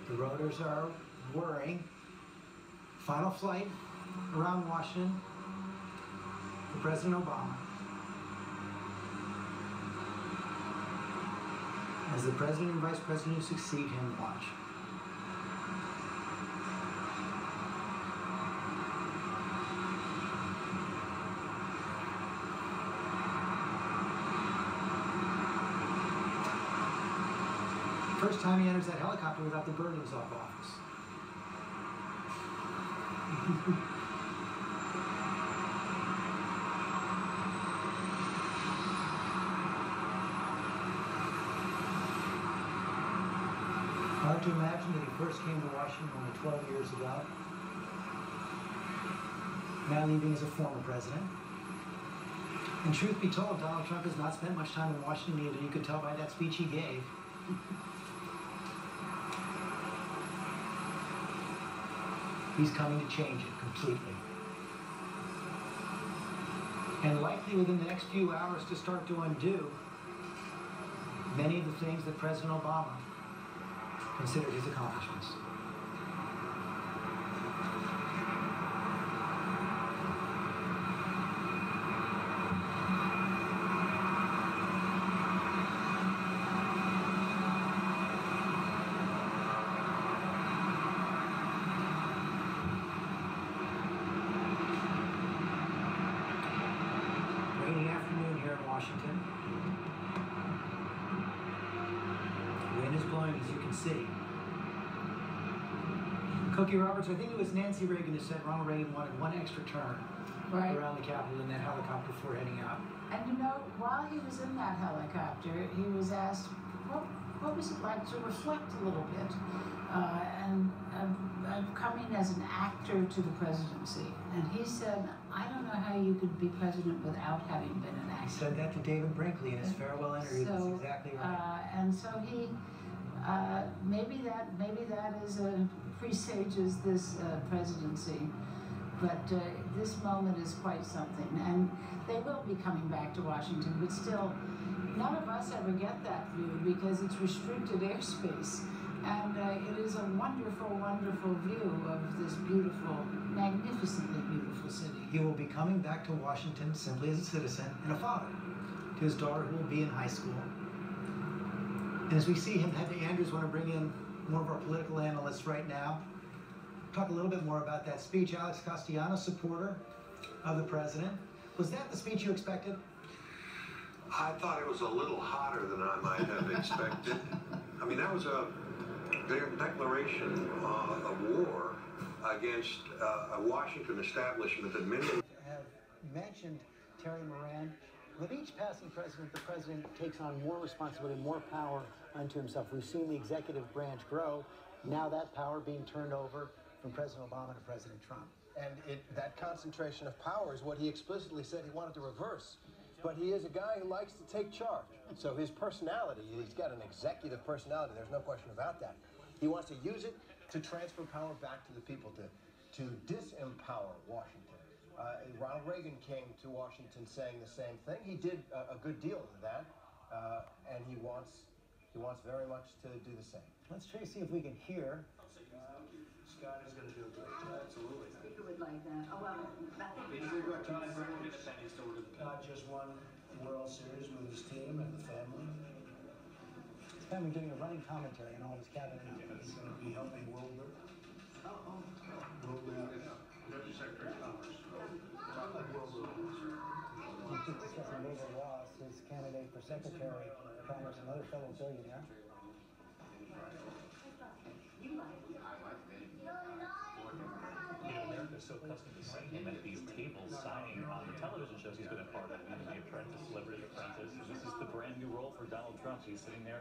A: The voters are worrying. Final flight around Washington for President Obama. As the president and vice president who succeed him watch. First time he enters that helicopter without the bird in his Oval Office. Hard to imagine that he first came to Washington only 12 years ago. Now leaving as a former president. And truth be told, Donald Trump has not spent much time in Washington either. You could tell by that speech he gave. He's coming to change it completely. And likely within the next few hours to start to undo many of the things that President Obama considered his accomplishments. Rainy afternoon here in Washington. Wind is blowing, as you can see. Cookie Roberts, I think it was Nancy Reagan who said Ronald Reagan wanted one extra turn around the Capitol in that helicopter before heading out.
D: And you know, while he was in that helicopter, he was asked, what was it like to reflect a little bit? And coming as an actor to the presidency. And he said, I don't know how you could be president without having been an actor.
A: He said that to David Brinkley in his farewell interview. That's exactly right.
D: And so he, maybe that is presages this presidency. But this moment is quite something. And they will be coming back to Washington, but still, none of us ever get that view because it's restricted airspace. And it is a wonderful, wonderful view of this beautiful, magnificently beautiful city.
A: He will be coming back to Washington simply as a citizen and a father to his daughter who will be in high school. And as we see him head to Andrews, want to bring in one of our political analysts right now. Talk a little bit more about that speech. Alex Castellanos, supporter of the president. Was that the speech you expected?
E: I thought it was a little hotter than I might have expected. I mean, that was a declaration of war against a Washington establishment that many
A: have mentioned Terry Moran. With each passing president, the president takes on more responsibility, more power unto himself. We've seen the executive branch grow. Now that power being turned over from President Obama to President Trump.
K: And that concentration of power is what he explicitly said he wanted to reverse. But he is a guy who likes to take charge. So his personality, he's got an executive personality, there's no question about that. He wants to use it to transfer power back to the people, to disempower Washington. Ronald Reagan came to Washington saying the same thing. He did a good deal of that, and he wants very much to do the same.
A: Let's try to see if we can hear.
E: Scott is going to do a great job. Absolutely.
D: Speaker would like that. Oh, well,
A: Scott just won the World Series with his team and the family. He's going to be doing a running commentary on all his cabinet members.
F: He's going to be helping Wilbur. Wilbur, Deputy Secretary of Commerce.
A: Discussing Wilbur Ross, his candidate for Secretary of Commerce, another fellow billionaire.
C: America's so accustomed to seeing him at these tables signing on the television shows he's been a part of, The Apprentice, Celebrity Apprentice. And this is the brand new role for Donald Trump. He's sitting there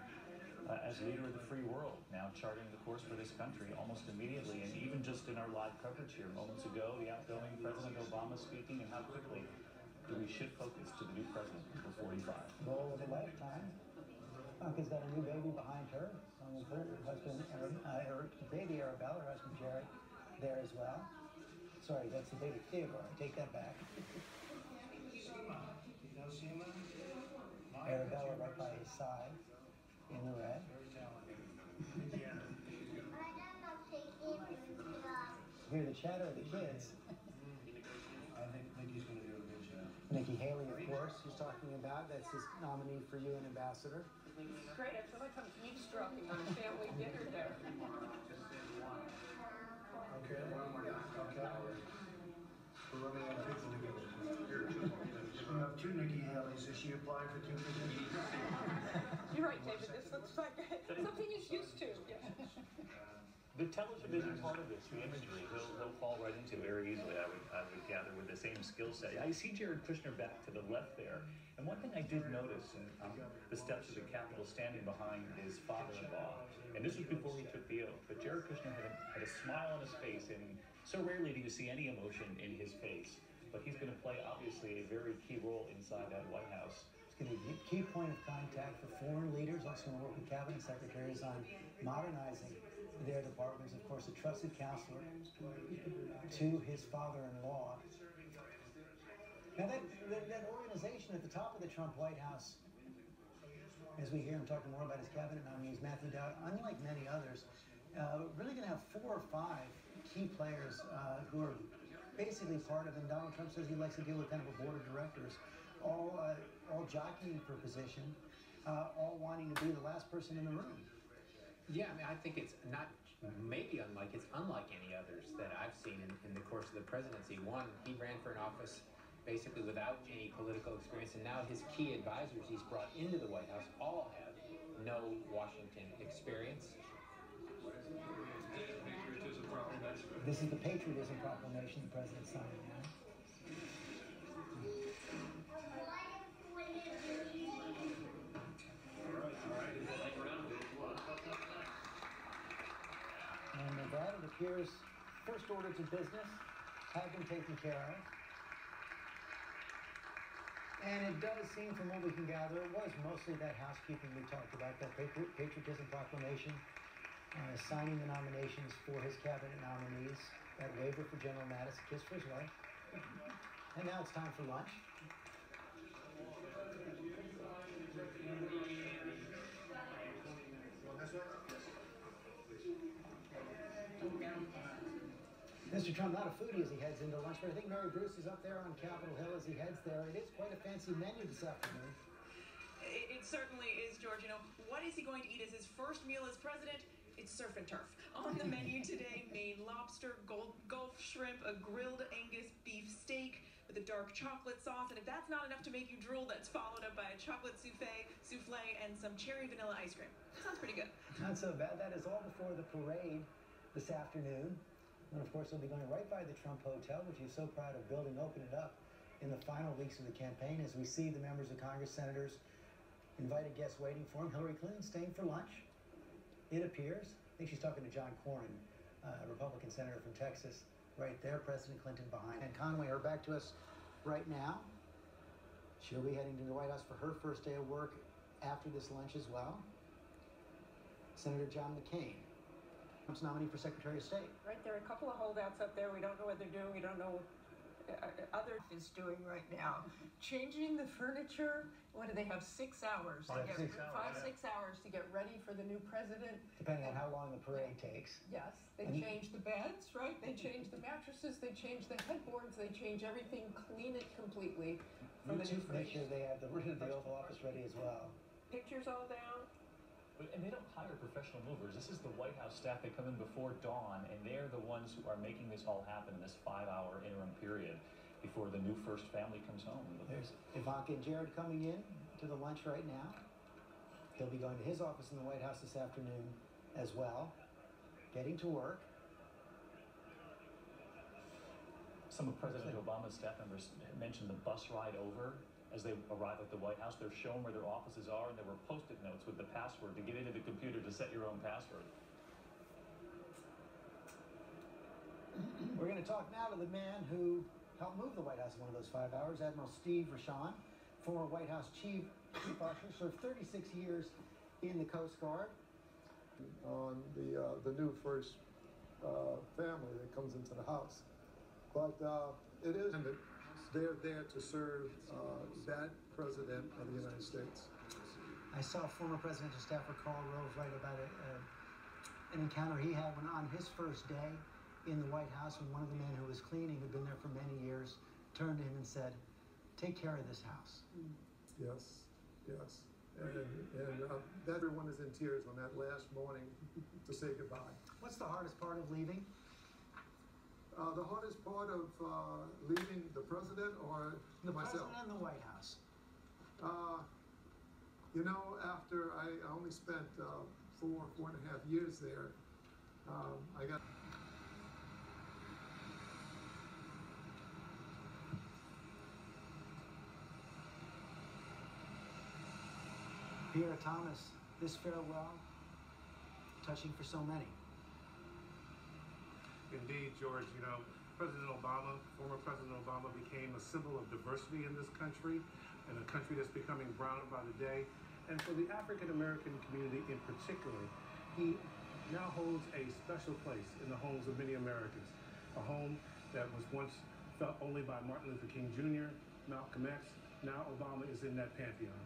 C: as leader of the free world, now charting the course for this country almost immediately. And even just in our live coverage here moments ago, the outgoing President Obama speaking, and how quickly do we shift focus to the new president, number 45.
A: Role of a lifetime. Ivanka's got a new baby behind her, along with her husband, her baby Arabella, her husband Jared, there as well. Sorry, that's the baby Theodore. I take that back. Arabella right by his side in the red. Hear the chatter of the kids.
K: I think Nikki's going to do a good job.
A: Nikki Haley, of course, he's talking about. That's his nominee for UN ambassador.
I: Great. I feel like I'm eavesdropping on a family dinner there.
K: Okay. We're running out of people together. We have two Nikki Haleys. Is she applying for two positions?
I: You're right, David. This looks like something he's used to. Yeah.
C: The television part of this, the imagery, he'll fall right into very easily, I would gather, with the same skill set. I see Jared Kushner back to the left there, and one thing I did notice in the steps of the Capitol, standing behind his father-in-law, and this was before he took the oath, but Jared Kushner had a smile on his face, and so rarely do you see any emotion in his face, but he's going to play, obviously, a very key role inside that White House.
A: It's going to be a key point of contact for foreign leaders, also going to work with cabinet secretaries on modernizing their departments. Of course, a trusted counselor to his father-in-law. Now, that organization at the top of the Trump White House, as we hear him talking more about his cabinet nominees, Matthew Dowd, unlike many others, really going to have 4 or 5 key players who are basically part of, and Donald Trump says he likes to deal with kind of a board of directors, all jockeying for position, all wanting to be the last person in the room.
J: Yeah, I mean, I think it's not maybe unlike, it's unlike any others that I've seen in the course of the presidency. One, he ran for an office basically without any political experience, and now his key advisors he's brought into the White House all have no Washington experience.
A: This is the Patriotism Proclamation the president's signing now. And with that, it appears first orders of business have been taken care of. And it does seem, from what we can gather, it was mostly that housekeeping we talked about, that Patriotism Proclamation, signing the nominations for his cabinet nominees, that waiver for General Mattis, a kiss for his wife. And now it's time for lunch. Mr. Trump, not a foodie as he heads into lunch, but I think Mary Bruce is up there on Capitol Hill as he heads there. It is quite a fancy menu this afternoon.
Q: It certainly is, George. You know, what is he going to eat as his first meal as president? It's surf and turf. On the menu today, Maine lobster, Gulf shrimp, a grilled Angus beef steak with a dark chocolate sauce. And if that's not enough to make you drool, that's followed up by a chocolate souffle, and some cherry vanilla ice cream. Sounds pretty good.
A: Not so bad. That is all before the parade this afternoon. And of course, he'll be going right by the Trump Hotel, which he's so proud of building, opening it up in the final weeks of the campaign as we see the members of Congress, senators, invited guests waiting for him. Hillary Clinton staying for lunch, it appears. I think she's talking to John Cornyn, a Republican senator from Texas, right there, President Clinton behind. And Conway, her back to us right now. She'll be heading to the White House for her first day of work after this lunch as well. Senator John McCain, Trump's nominee for Secretary of State.
I: Right, there are a couple of holdouts up there. We don't know what they're doing. We don't know other is doing right now. Changing the furniture. What do they have? 6 hours. 6 hours to get ready for the new president.
A: Depending on how long the parade takes.
I: Yes, they change the beds, right? They change the mattresses. They change the headboards. They change everything. Clean it completely for the new president.
A: Make sure they have the Oval Office ready as well.
I: Pictures all down.
C: And they don't hire professional movers. This is the White House staff. They come in before dawn, and they're the ones who are making this all happen in this 5-hour interim period before the new first family comes home.
A: There's Ivanka and Jared coming in to the lunch right now. He'll be going to his office in the White House this afternoon as well, getting to work.
C: Some of President Obama's staff members mentioned the bus ride over as they arrive at the White House. They're shown where their offices are, and there were Post-it notes with the password to get into the computer to set your own password.
A: We're going to talk now to the man who helped move the White House in one of those 5 hours, Admiral Steve Rashan, former White House chief usher, served 36 years in the Coast Guard.
G: On the new first family that comes into the house. But it is, they're there to serve that president of the United States.
A: I saw former presidential staffer Karl Rove write about an encounter he had when on his first day in the White House when one of the men who was cleaning, who'd been there for many years, turned to him and said, "Take care of this house."
G: Yes, yes. And everyone is in tears on that last morning to say goodbye.
A: What's the hardest part of leaving?
G: The hardest part of leaving the president or
A: the
G: myself?
A: President and the White House.
G: You know, after I only spent 4.5 years there, I got...
A: Pierre Thomas, this farewell, touching for so many.
H: Indeed, George, you know, President Obama, former President Obama, became a symbol of diversity in this country, and a country that's becoming browner by the day. And for the African-American community in particular, he now holds a special place in the homes of many Americans. A home that was once felt only by Martin Luther King Jr., Malcolm X. Now Obama is in that pantheon.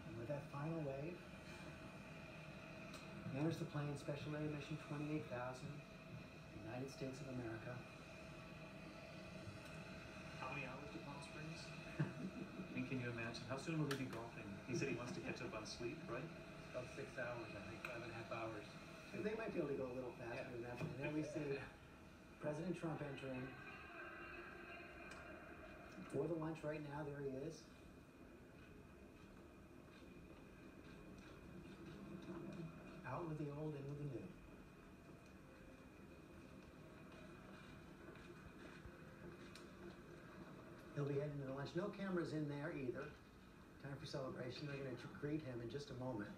A: And with that final wave, enters the plane, Special Area Mission 28,000, United States of America.
C: How many hours to Palm Springs? I mean, can you imagine? How soon will he be golfing? He said he wants to catch up on sleep, right?
J: About 6 hours, I think, 5.5 hours.
A: They might be able to go a little faster than that. And then we see President Trump entering. For the lunch right now, there he is. Out with the old, in with the new. He'll be heading to the lunch. No cameras in there either. Time for celebration. They're going to greet him in just a moment.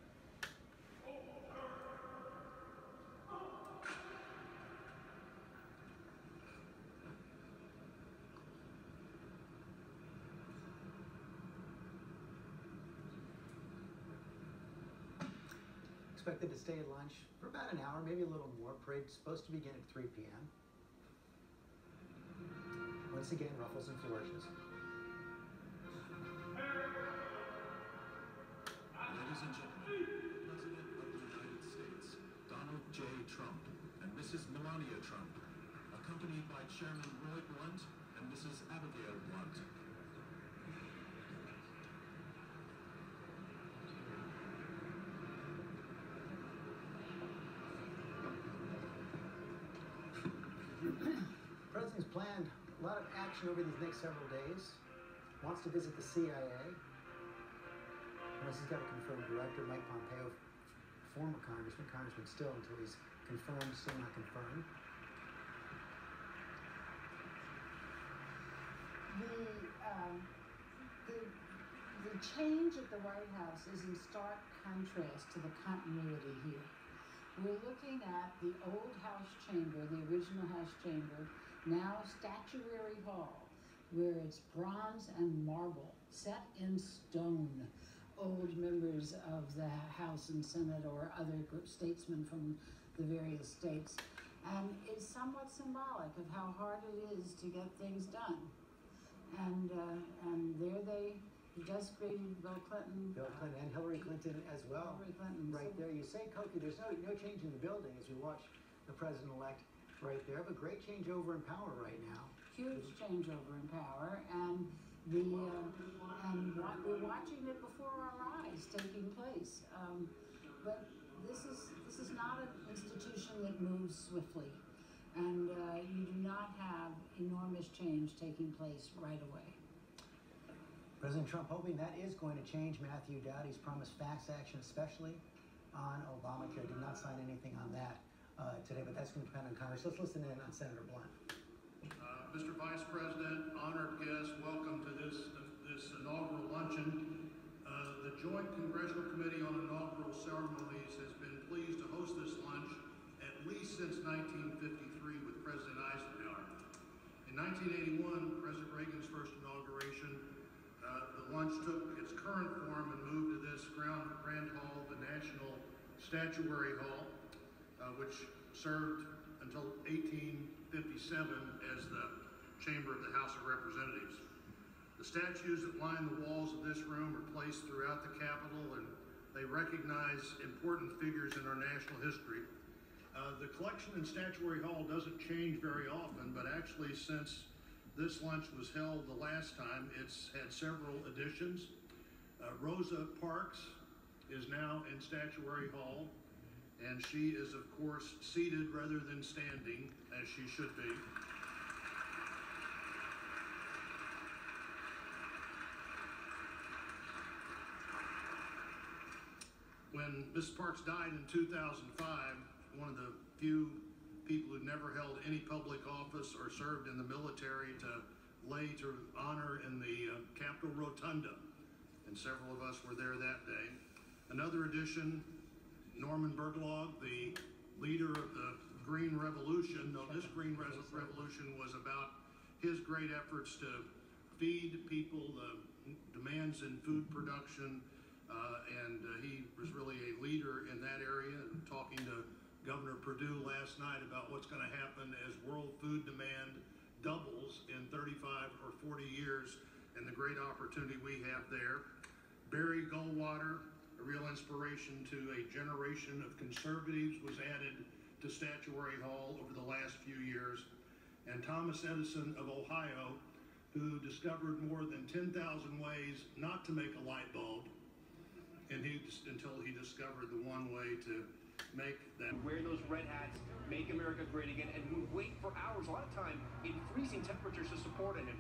A: Expected to stay at lunch for about an hour, maybe a little more. Parade's supposed to begin at 3 p.m. Once again, ruffles and flourishes.
W: Ladies and gentlemen, President of the United States, Donald J. Trump, and Mrs. Melania Trump, accompanied by Chairman Roy Blunt and Mrs. Abigail Blunt.
A: The president's planned a lot of action over these next several days. Wants to visit the CIA. Unless he's got a confirmed director, Mike Pompeo, former congressman still until he's confirmed, still not confirmed.
D: The change at the White House is in stark contrast to the continuity here. We're looking at the old House chamber, the original House chamber, now statuary hall, where it's bronze and marble, set in stone. Old members of the House and Senate or other statesmen from the various states. And it's somewhat symbolic of how hard it is to get things done. And there they desecrated Bill Clinton.
A: Bill Clinton and Hillary Clinton as well.
D: Hillary Clinton.
A: Right there. You say, Koki, there's no change in the building as we watch the president-elect right there, but great changeover in power right now.
D: Huge changeover in power, and we're watching it before our eyes taking place. But this is not an institution that moves swiftly, and you do not have enormous change taking place right away.
A: President Trump hoping that is going to change. Matthew Dowdy's promised fast action, especially on Obamacare. Did not sign anything on that today, but that's going to depend on Congress. Let's listen in on Senator Blunt.
F: Mr. Vice President, honored guests, welcome to this inaugural luncheon. The Joint Congressional Committee on Inaugural Ceremonies has been pleased to host this lunch at least since 1953 with President Eisenhower. In 1981, President Reagan's first inauguration, the lunch took its current form and moved to this grand hall, the National Statuary Hall, which served until 1857 as the chamber of the House of Representatives. The statues that line the walls of this room are placed throughout the Capitol, and they recognize important figures in our national history. The collection in Statuary Hall doesn't change very often, but actually since this lunch was held the last time, it's had several additions. Rosa Parks is now in Statuary Hall, and she is, of course, seated rather than standing, as she should be. When Ms. Parks died in 2005, one of the few people who never held any public office or served in the military to lay to honor in the Capitol Rotunda, and several of us were there that day. Another addition, Norman Berglog, the leader of the Green Revolution. Though this Green Revolution was about his great efforts to feed people, the demands in food production, and he was really a leader in that area. And talking to Governor Perdue last night about what's going to happen as world food demand doubles in 35 or 40 years, and the great opportunity we have there. Barry Goldwater, a real inspiration to a generation of conservatives, was added to Statuary Hall over the last few years. And Thomas Edison of Ohio, who discovered more than 10,000 ways not to make a light bulb, and until he discovered the one way to make them.
P: Wear those red hats, make America great again, and would wait for hours, a lot of time, in freezing temperatures to support him. And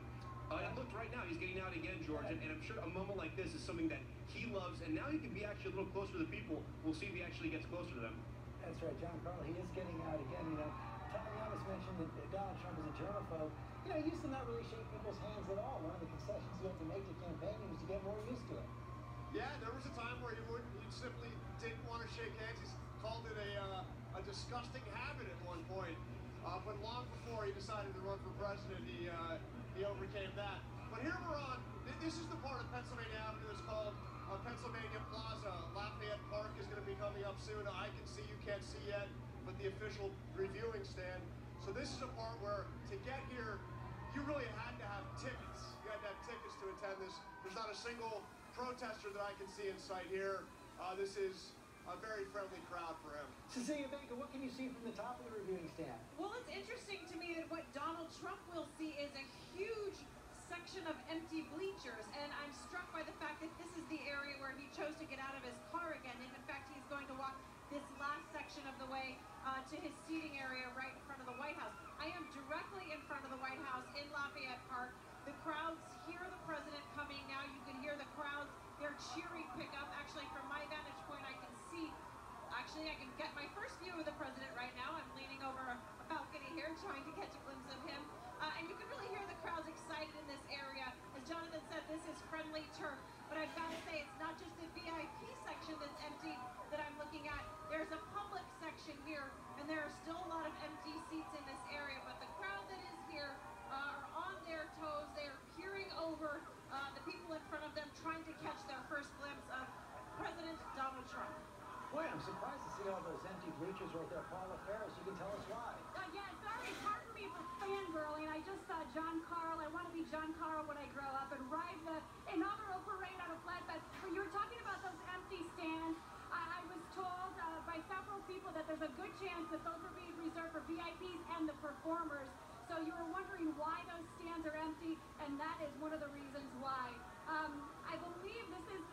P: look, right now, he's getting out again, George, and I'm sure a moment like this is something that he loves, and now he can be actually a little closer to the people. We'll see if he actually gets closer to them.
A: That's right, John Carl, he is getting out again. You know, Tom Yamas mentioned that Donald Trump is a germaphobe. You know, he used to not really shake people's hands at all. One of the concessions he had to make to campaigning was to get more used to it.
O: Yeah, there was a time where he simply didn't want to shake hands. He's called it a disgusting habit at one point. But long before he decided to run for president, he overcame that. But here we're on. This is the part of Pennsylvania Avenue that's called Pennsylvania Plaza. Lafayette Park is going to be coming up soon. I can see, you can't see yet, but the official reviewing stand. So this is a part where to get here, you really had to have tickets. You had to have tickets to attend this. There's not a single protester that I can see in sight here. This is a very friendly crowd for him.
A: Cecilia Baker, what can you see from the top of the reviewing stand?
V: Well, it's interesting to me that what Donald Trump will see is a huge section of empty bleachers, and I'm struck by the fact that this is the area where he chose to get out of his car again. And in fact, he's going to walk this last section of the way to his seating area right in front of the White House. I am directly in front of the White House in Lafayette Park. The crowds hear the president coming now. You can hear the crowds. They're cheering pick up. Actually, from my vantage point, I can see. Actually, I can get my first view of the president right now. I'm leaning over a balcony here, trying to catch a glimpse of him. And you can really hear the crowds excited in this area. As Jonathan said, this is friendly turf. But I've got to say, it's not just the VIP section that's empty that I'm looking at. There's a public section here, and there are still a lot of empty seats in this area. But the crowd that is here are on their toes. They are peering over the people in front of them, trying to catch their first glimpse of President Donald Trump.
A: Boy, I'm surprised to see all those empty bleachers right there. Paula Ferris, you can tell us why.
S: Yeah, sorry, pardon me for fangirling. I just saw John Carl. I want to be John Carl when I grow up and ride the inaugural parade on a flatbed. But you were talking about those empty stands. I was told by several people that there's a good chance that those are being reserved for VIPs and the performers. So you were wondering why those stands are empty, and that is one of the reasons why. I believe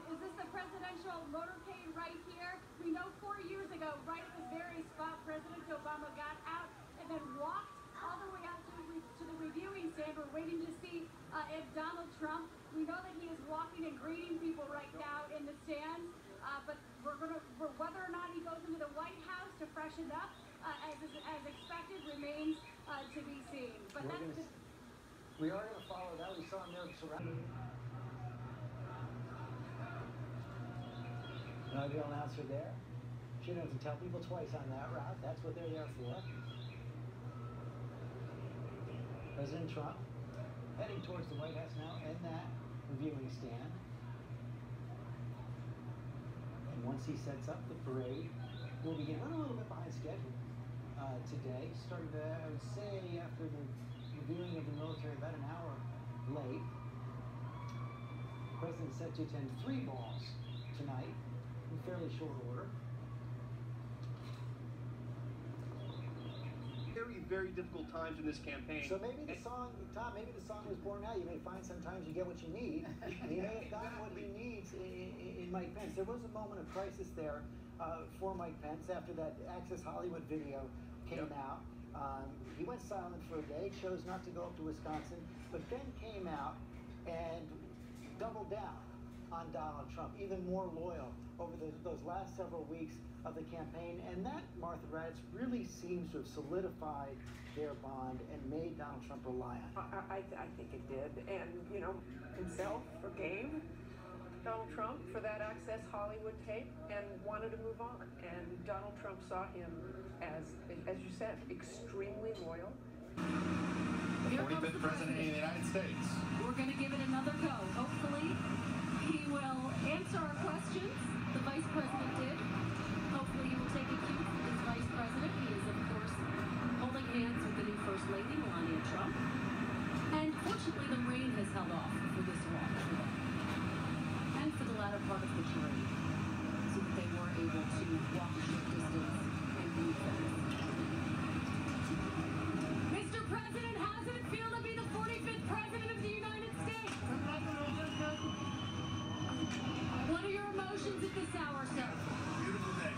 S: is this the presidential motorcade right here? We know 4 years ago, right at this very spot, President Obama got out and then walked all the way out to the reviewing stand. We're waiting to see if Donald Trump, we know that he is walking and greeting people right now in the stands, but whether or not he goes into the White House to freshen up, as expected, remains to be seen. But
A: We are going to follow that. We saw him there surrounded. Inaugural announcer there. She didn't have to tell people twice on that route. That's what they're there for. President Trump heading towards the White House now in that reviewing stand. And once he sets up the parade, we'll begin. We're a little bit behind schedule today. Started, I would say, after the reviewing of the military, about an hour late. The president set to attend 3 balls tonight in fairly short order.
L: Very, very difficult times in this campaign.
A: So maybe the song, Tom, maybe the song was born out. You may find sometimes you get what you need. He may have gotten what he needs in Mike Pence. There was a moment of crisis there for Mike Pence after that Access Hollywood video came out. He went silent for a day, chose not to go up to Wisconsin, but then came out and doubled down on Donald Trump, even more loyal over those last several weeks of the campaign. And that, Martha Raddatz, really seems to have solidified their bond and made Donald Trump rely on it.
I: I think it did. And, you know, himself forgave Donald Trump for that Access Hollywood tape and wanted to move on. And Donald Trump saw him as you said, extremely loyal.
M: The 45th President of the United States.
N: We're going to give it another go. Hopefully, he will answer our questions. The Vice President did. Hopefully, he will take a cue from his Vice President. He is, of course, holding hands with the new First Lady, Melania Trump. And fortunately, the rain has held off for this walk today. And for the latter part of the parade, so that they were able to walk a short distance and be fast. Mr. President, how does it feel to be the 45th President of the United States? What are your emotions at this hour, sir?
M: Beautiful day.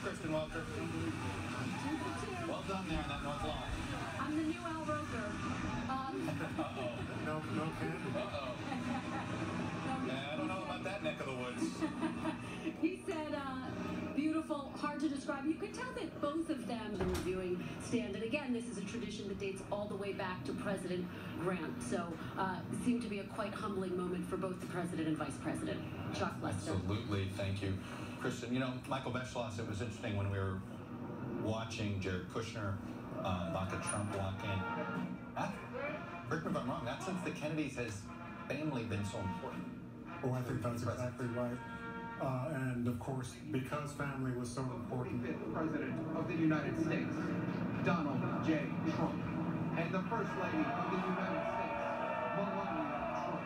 M: Kristen Walker. Well done there on that north line.
N: I'm the new Al Roker.
M: Uh-oh. No candy. Uh-oh. Yeah, I don't know about that neck of the woods.
N: He said, beautiful, hard to describe. You could tell that both of them are reviewing stand. And again, this is a tradition that dates all the way back to President Grant. So it seemed to be a quite humbling moment for both the president and vice president. Chuck Lester.
M: Absolutely. Thank you, Kristen. You know, Michael Beschloss, it was interesting when we were watching Jared Kushner, Ivanka Trump walk in. Correct me if I'm wrong, not since the Kennedys has family been so important.
X: Oh, I think that's exactly right. And of course, because family was so important.
Y: The 45th President of the United States, Donald J. Trump, and the First Lady of the United States, Melania Trump.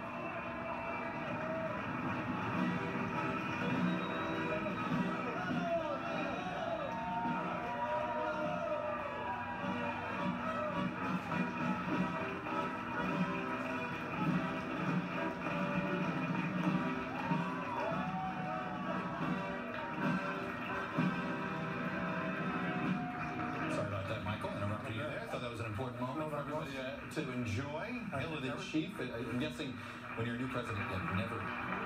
M: To enjoy, Hill of the Chief. I'm guessing when you're a new president, you'll never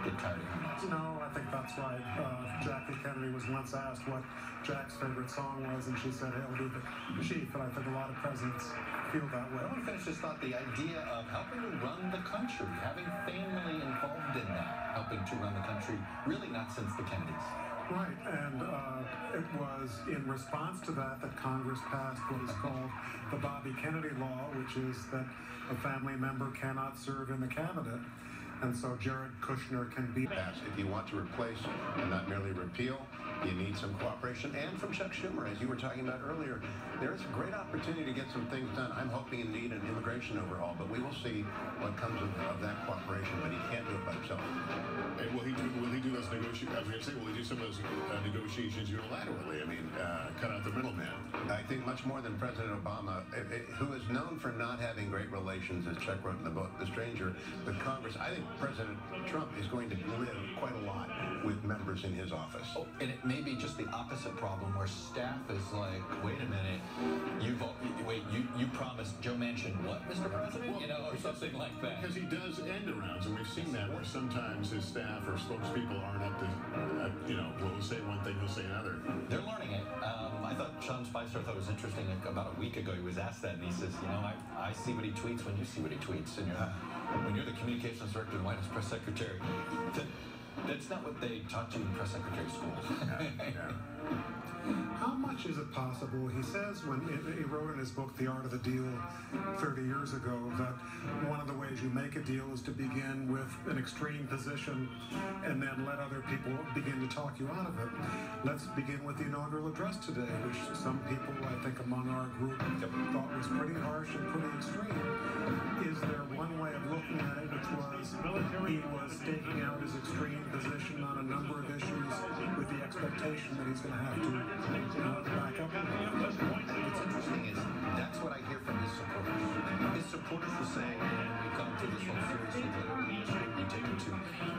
M: get tired of him.
X: No, I think that's right. Jackie Kennedy was once asked what Jack's favorite song was, and she said, "Hail to the Chief," and I think a lot of presidents feel that way.
M: I want to finish this thought, the idea of helping to run the country, having family involved in that, helping to run the country, really not since the Kennedys.
X: Right, and it was in response to that that Congress passed what is called the Bobby Kennedy Law, which is that a family member cannot serve in the cabinet, and so Jared Kushner can be
Z: passed. If you want to replace and not merely repeal, you need some cooperation. And from Chuck Schumer, as you were talking about earlier, there is a great opportunity to get some things done. I'm hoping indeed an immigration overhaul, but we will see what comes of that cooperation, but he can't do it by himself.
B: And will he do those negotiations? I was going to say, will he do some of those negotiations unilaterally? I mean, cut out the middleman.
Z: I think much more than President Obama, who is known for not having great relations, as Chuck wrote in the book, The Stranger, with Congress. I think President Trump is going to live quite a lot with members in his office.
M: Oh, and it may be just the opposite problem where staff is like, wait a minute, you promised Joe Manchin what, Mr. President?
B: Well,
M: or something like that.
B: Because he does end-arounds, and we've seen that where sometimes his staff or spokespeople aren't up to, will say one thing, he'll say another.
M: They're learning it. I thought Sean Spicer thought it was interesting. About a week ago, he was asked that, and he says, I see what he tweets when you see what he tweets, and when you're the communications director and White House press secretary, that's not what they taught you in press secretary school.
X: How much is it possible? He says when he wrote in his book, The Art of the Deal, 30 years ago, that one of the ways you make a deal is to begin with an extreme position and then let other people begin to talk you out of it. Let's begin with the inaugural address today, which some people, I think, among our group thought was pretty harsh and pretty extreme. Is there one way of looking at it, which was he was staking out his extreme position on a number of issues with the expectation that he's going to have to back up?
M: What's interesting is that's what I hear from his supporters. His supporters will say, we've gone through this whole seriously, literally, we take him to,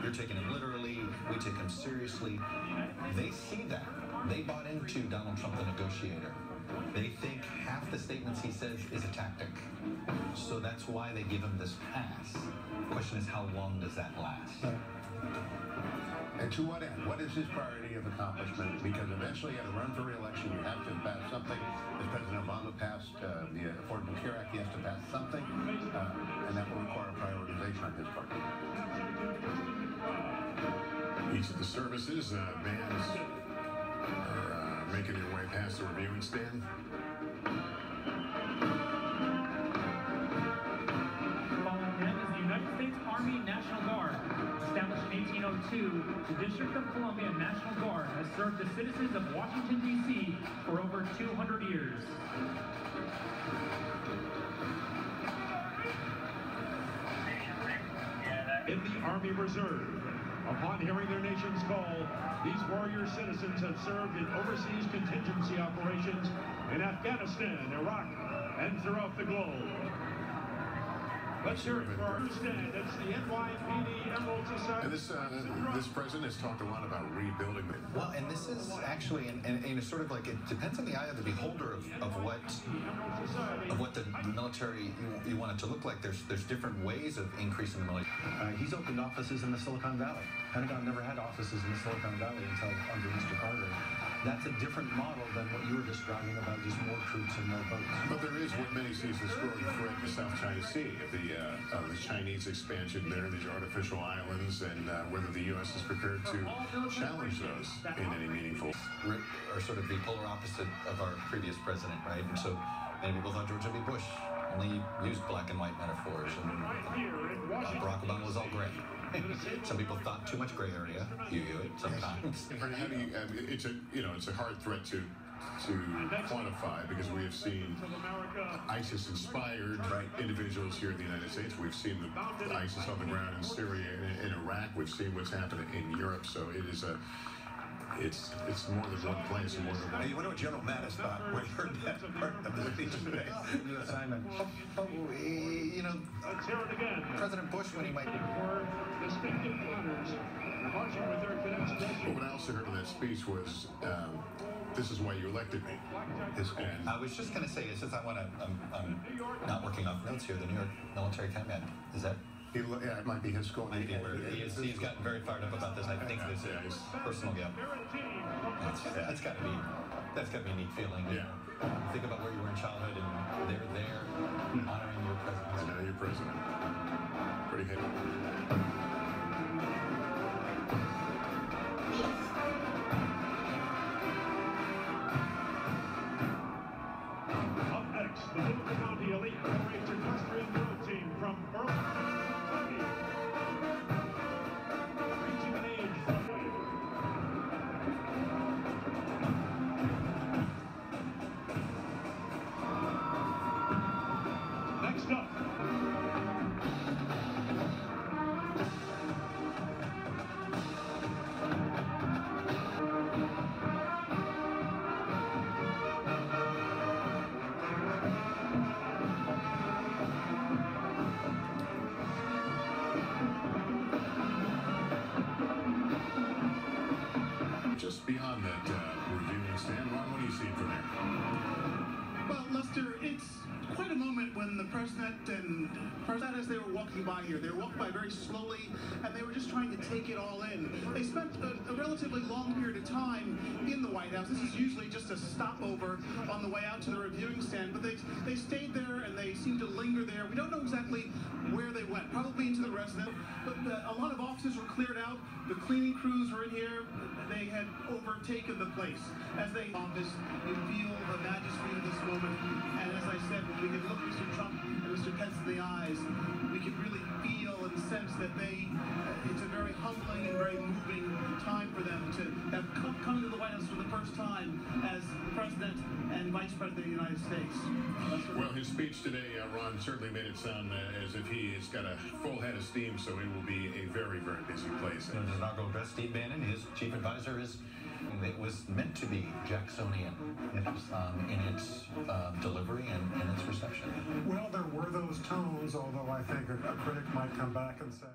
M: you're taking him literally, we take him seriously. They see that. They bought into Donald Trump, the negotiator. They think half the statements he says is a tactic. So that's why they give him this pass. The question is, how long does that last?
Z: And to what end? What is his priority of accomplishment? Because eventually, at a run for re-election, you have to pass something. As President Obama passed the Affordable Care Act, he has to pass something, and that will require prioritization on his part.
B: Each of the services, bands are making their way past the reviewing stand.
E: Following them is the United States Army National Guard. Established in 1802, the District of Columbia National Guard has served the citizens of Washington, D.C. for over 200 years.
K: In the Army Reserve, upon hearing their nation's call, these warrior citizens have served in overseas contingency operations in Afghanistan, Iraq, and throughout the globe. Let's hear it for our stand. It's the NYPD Emerald Society.
B: And this president has talked a lot about rebuilding it.
M: Well, and this is actually, and it's sort of like, it depends on the eye of the beholder of what the military you want it to look like. There's different ways of increasing the military.
Q: He's opened offices in the Silicon Valley. Pentagon never had offices in the Silicon Valley until under Mr. Carter. That's a different model than what you were describing about just more troops and more boats.
B: But there is what many see as the growing threat in the South China Sea, the Chinese expansion there, these artificial islands, and whether the U.S. is prepared to challenge those in any meaningful.
M: Are sort of the polar opposite of our previous president, right? And so many people thought George W. Bush only used black and white metaphors, and Barack Obama was all gray. Some people thought too much gray area. You do it sometimes.
B: How do you, it's a hard threat to quantify, because we have seen ISIS-inspired individuals here in the United States. We've seen the ISIS on the ground in Syria and in Iraq. We've seen what's happening in Europe. So it is it's more than one place and more than one.
Z: Hey, you wonder what General Mattis thought when he heard that part of the speech today?
M: Simon.
K: Let's hear it again.
M: President Bush, when he might
K: for distinctive honors, marching with their cadets.
B: But what I also heard in that speech was, this is why you elected me.
M: I was just going to say, since I'm not working off notes here, the New York Military Command, is that?
Z: Yeah, it might be his school.
M: He's gotten very fired up about this. I think this is personal. Yeah, that's got to be a neat feeling.
B: Yeah.
M: Think about where you were in childhood, and they're there honoring your president.
B: And now you're president. Pretty heavy.
K: Up next, the Little County Elite Race Equestrian Road Team from Burlington.
C: and as they were walking by here, they were walking by very slowly, and they were just trying to take it all in. They spent a relatively long period of time in the White House. This is usually just a stopover on the way out to the reviewing stand, but they stayed there and they seemed to linger there. We don't know exactly where they went, probably into the residence, but a lot of offices were cleared out. The cleaning crews were in here. They had overtaken the place. As they office, you feel the majesty of this moment, and as I said, when we could look Mr. Trump and Mr. Pence in the eyes, we could really feel and sense that it's a very humbling and very moving time for them to have come to the White House for the first time as President and Vice President of the United States.
G: Well, his speech today, Ron, certainly made it sound as if he has got a full head of steam, so it will be a very, very busy place.
M: In his inaugural address, Steve Bannon, his chief advisor, it was meant to be Jacksonian in its delivery and its reception.
X: Well, there were those tones, although I think a critic might come back and say...